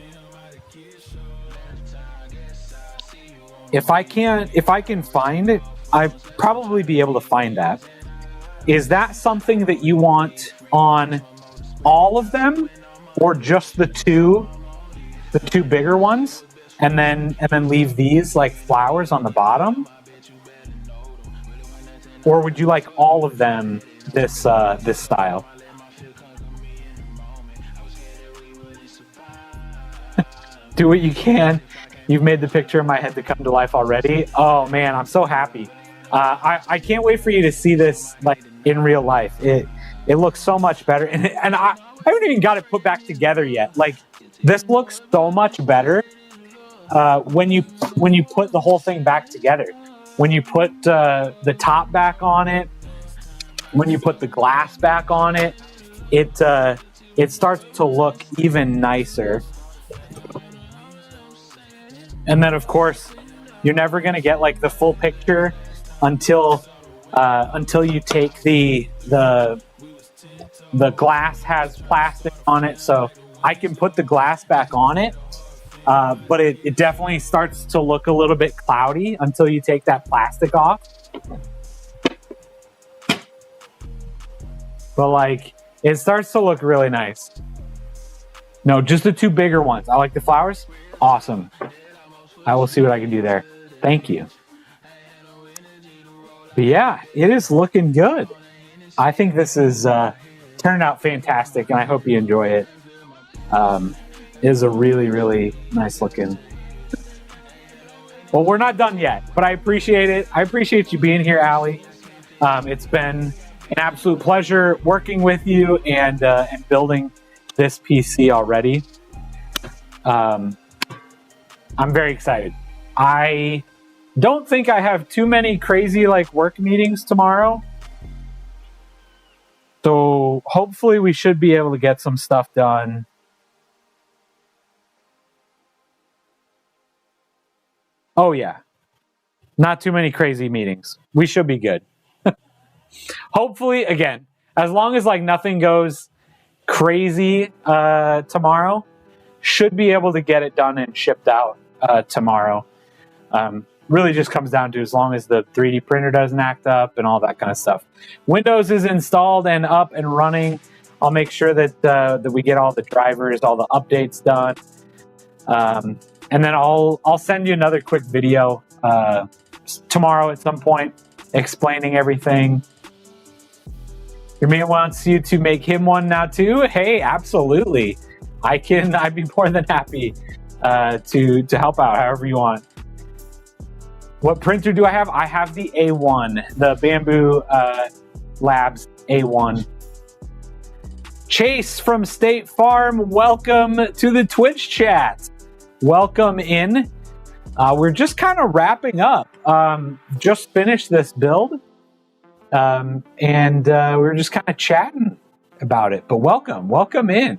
If I can find it, I'd probably be able to find that. Is that something that you want on all of them or just the two bigger ones and then leave these like flowers on the bottom? Or would you like all of them this style? Do what you can. You've made the picture in my head to come to life already. Oh man, I'm so happy. I can't wait for you to see this like in real life. It looks so much better, and I haven't even got it put back together yet. Like this looks so much better when you put the whole thing back together. When you put the top back on it, when you put the glass back on it, it starts to look even nicer. And then of course, you're never gonna get like the full picture until you take the glass has plastic on it. So I can put the glass back on it, but it definitely starts to look a little bit cloudy until you take that plastic off. But like, it starts to look really nice. No, just the 2 bigger ones. I like the flowers. Awesome. I will see what I can do there. Thank you. But yeah, it is looking good. I think this is turned out fantastic, and I hope you enjoy it. It is a really, really nice looking. Well, we're not done yet, but I appreciate it. I appreciate you being here, Allie. It's been an absolute pleasure working with you and building this PC already. I'm very excited. I don't think I have too many crazy like work meetings tomorrow. So hopefully we should be able to get some stuff done Oh yeah. Not too many crazy meetings. We should be good. Hopefully, again, as long as like nothing goes crazy tomorrow, should be able to get it done and shipped out tomorrow. Really just comes down to as long as the 3D printer doesn't act up and all that kind of stuff. Windows is installed and up and running. I'll make sure that we get all the drivers, all the updates done. And then I'll send you another quick video tomorrow at some point explaining everything. Your man wants you to make him one now too. Hey, absolutely. I'd be more than happy to help out however you want. What printer do I have? I have the A1, the Bamboo Labs A1. Chase from State Farm, welcome to the Twitch chat. Welcome in. We're just kind of wrapping up. Just finished this build, and we're just kind of chatting about it. But welcome in.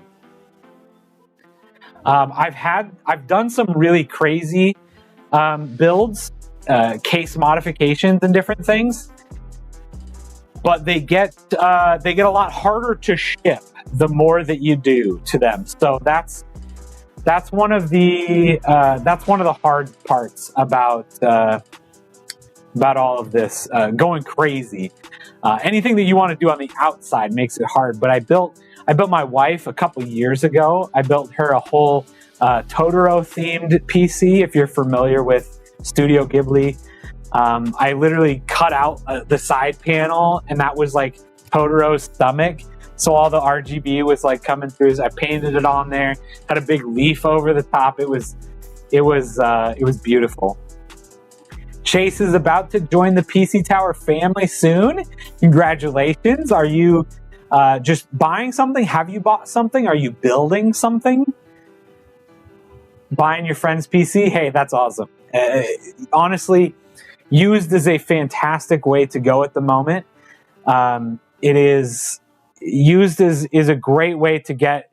I've done some really crazy builds, case modifications, and different things. But they get a lot harder to ship the more that you do to them. So that's one of the hard parts about all of this going crazy. Anything that you want to do on the outside makes it hard. But I built my wife a couple years ago. I built her a whole Totoro themed PC. If you're familiar with Studio Ghibli, I literally cut out the side panel, and that was like Totoro's stomach. So all the RGB was like coming through. I painted it on there. Had a big leaf over the top. It was beautiful. Chase is about to join the PC Tower family soon. Congratulations. Are you just buying something? Have you bought something? Are you building something? Buying your friend's PC? Hey, that's awesome. Honestly, used is a fantastic way to go at the moment. It is used is a great way to get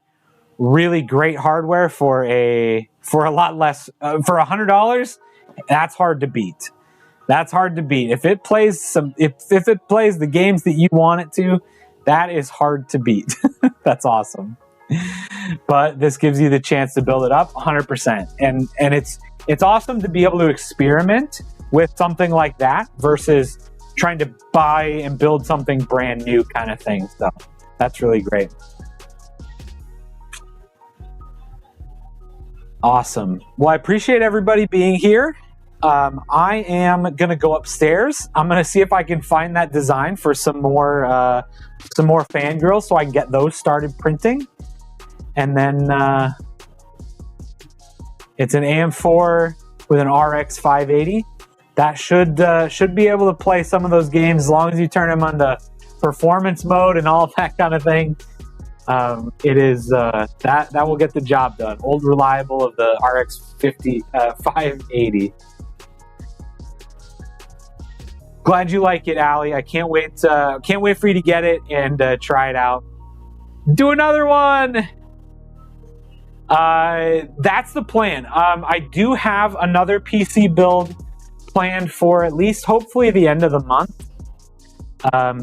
really great hardware for a lot less for $100. That's hard to beat. That's hard to beat. If it plays if it plays the games that you want it to, that is hard to beat. That's awesome. But this gives you the chance to build it up 100%. And it's awesome to be able to experiment with something like that versus trying to buy and build something brand new kind of thing. So that's really great. Awesome. Well, I appreciate everybody being here. I am going to go upstairs. I'm going to see if I can find that design for some more fangirls so I can get those started printing. And then it's an AM4 with an RX 580. That should be able to play some of those games as long as you turn them on the performance mode and all that kind of thing. It is that will get the job done. Old reliable of the RX 580. Glad you like it, Allie. I can't wait for you to get it and try it out. Do another one. That's the plan. I do have another PC build planned for at least hopefully the end of the month.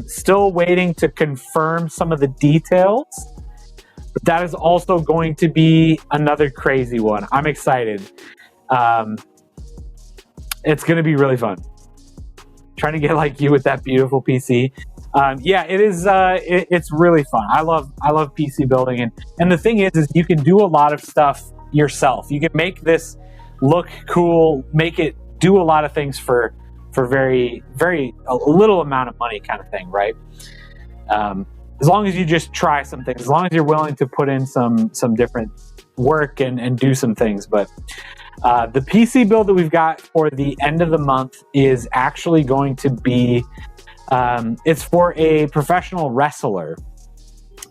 Still waiting to confirm some of the details. But that is also going to be another crazy one. I'm excited. It's going to be really fun. Trying to get like you with that beautiful PC. Yeah, it is. It's really fun. I love PC building, and the thing is you can do a lot of stuff yourself. You can make this look cool, make it do a lot of things for very a little amount of money, kind of thing, right? As long as you just try some things, as long as you're willing to put in some different work and do some things, but. The PC build that we've got for the end of the month is actually going to be, it's for a professional wrestler.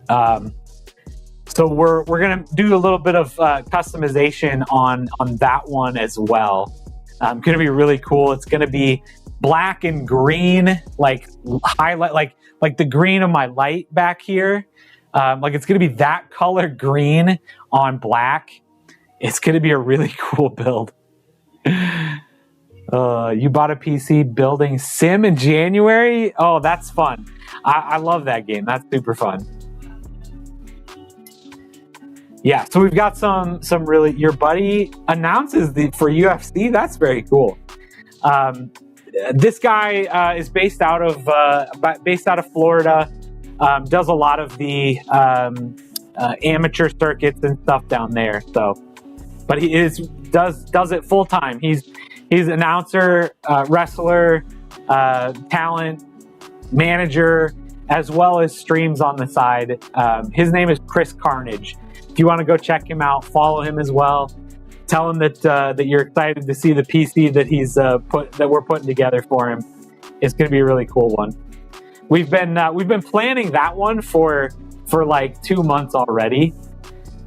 So we're going to do a little bit of customization on that one as well. Going to be really cool. It's going to be black and green, like highlight, like the green of my light back here. Like it's going to be that color green on black. It's going to be a really cool build. You bought a PC building sim in January? Oh, that's fun. I love that game. That's super fun. Yeah, so we've got some really. Your buddy announces for UFC. That's very cool. This guy is based out of Florida. Does a lot of the amateur circuits and stuff down there. So, but he does it full time. He's announcer, wrestler, talent, manager, as well as streams on the side. His name is Chris Carnage. If you want to go check him out, follow him as well. Tell him that you're excited to see the PC that we're putting together for him. It's going to be a really cool one. We've been planning that one for like 2 months already.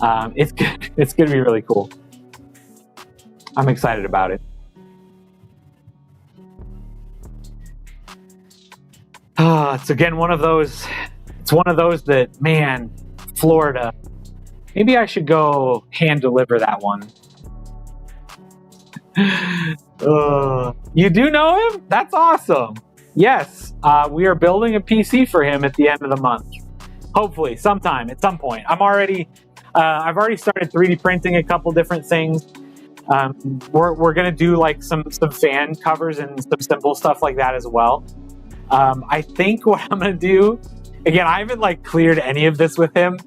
It's going to be really cool. I'm excited about it. It's again one of those. It's one of those that, man, Florida. Maybe I should go hand deliver that one. You do know him? That's awesome. Yes, we are building a PC for him at the end of the month. Hopefully, sometime at some point. I've already started 3D printing a couple different things. We're gonna do like some fan covers and some simple stuff like that as well. I think what I'm gonna do, again, I haven't like cleared any of this with him.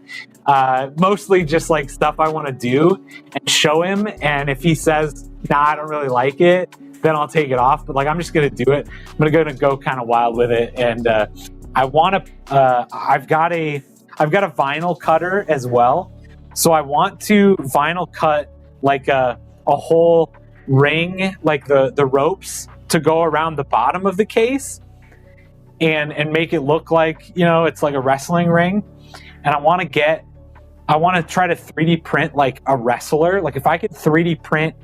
Mostly just like stuff I want to do and show him, and if he says, nah, I don't really like it, then I'll take it off. But like, I'm just gonna do it. I'm gonna go kind of wild with it, and I've got a vinyl cutter as well, so I want to vinyl cut like a whole ring, like the ropes to go around the bottom of the case, and make it look like, you know, it's like a wrestling ring. And I want to try to 3D print like a wrestler. Like if I could 3D print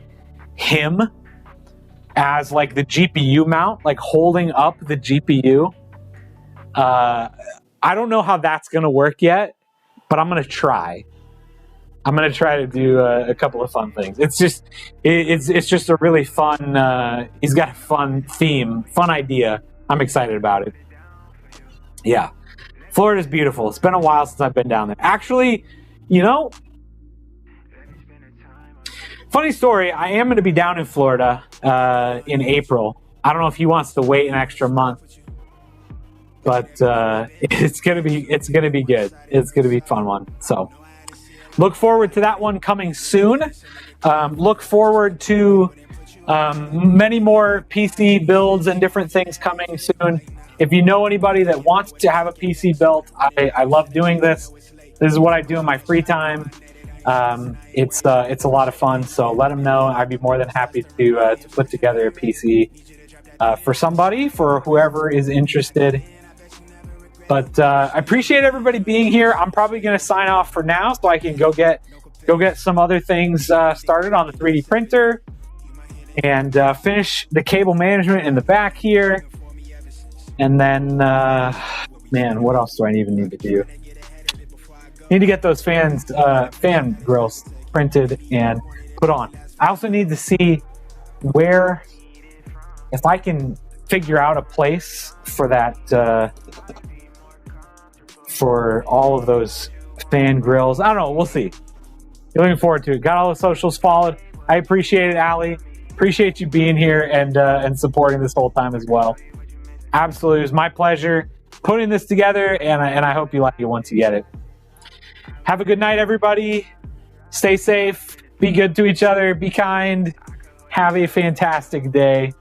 him as like the GPU mount, like holding up the GPU. I don't know how that's going to work yet, but I'm going to try. I'm going to try to do a couple of fun things. It's just a really fun, he's got a fun theme, fun idea. I'm excited about it. Yeah. Florida's beautiful. It's been a while since I've been down there. Actually, you know, funny story, I am going to be down in Florida in April. I don't know if he wants to wait an extra month, but it's going to be good. It's going to be a fun one. So look forward to that one coming soon. Look forward to many more PC builds and different things coming soon. If you know anybody that wants to have a PC built, I love doing this. This is what I do in my free time. It's a lot of fun, so let them know. I'd be more than happy to put together a PC for somebody, for whoever is interested. But I appreciate everybody being here. I'm probably going to sign off for now, so I can go get some other things started on the 3D printer and finish the cable management in the back here. And then, man, what else do I even need to do? Need to get those fan grills printed and put on. I also need to see where, if I can figure out a place for that, for all of those fan grills. I don't know. We'll see. Looking forward to it. Got all the socials followed. I appreciate it, Allie. Appreciate you being here and supporting this whole time as well. Absolutely. It was my pleasure putting this together, and I hope you like it once you get it. Have a good night, everybody. Stay safe. Be good to each other. Be kind. Have a fantastic day.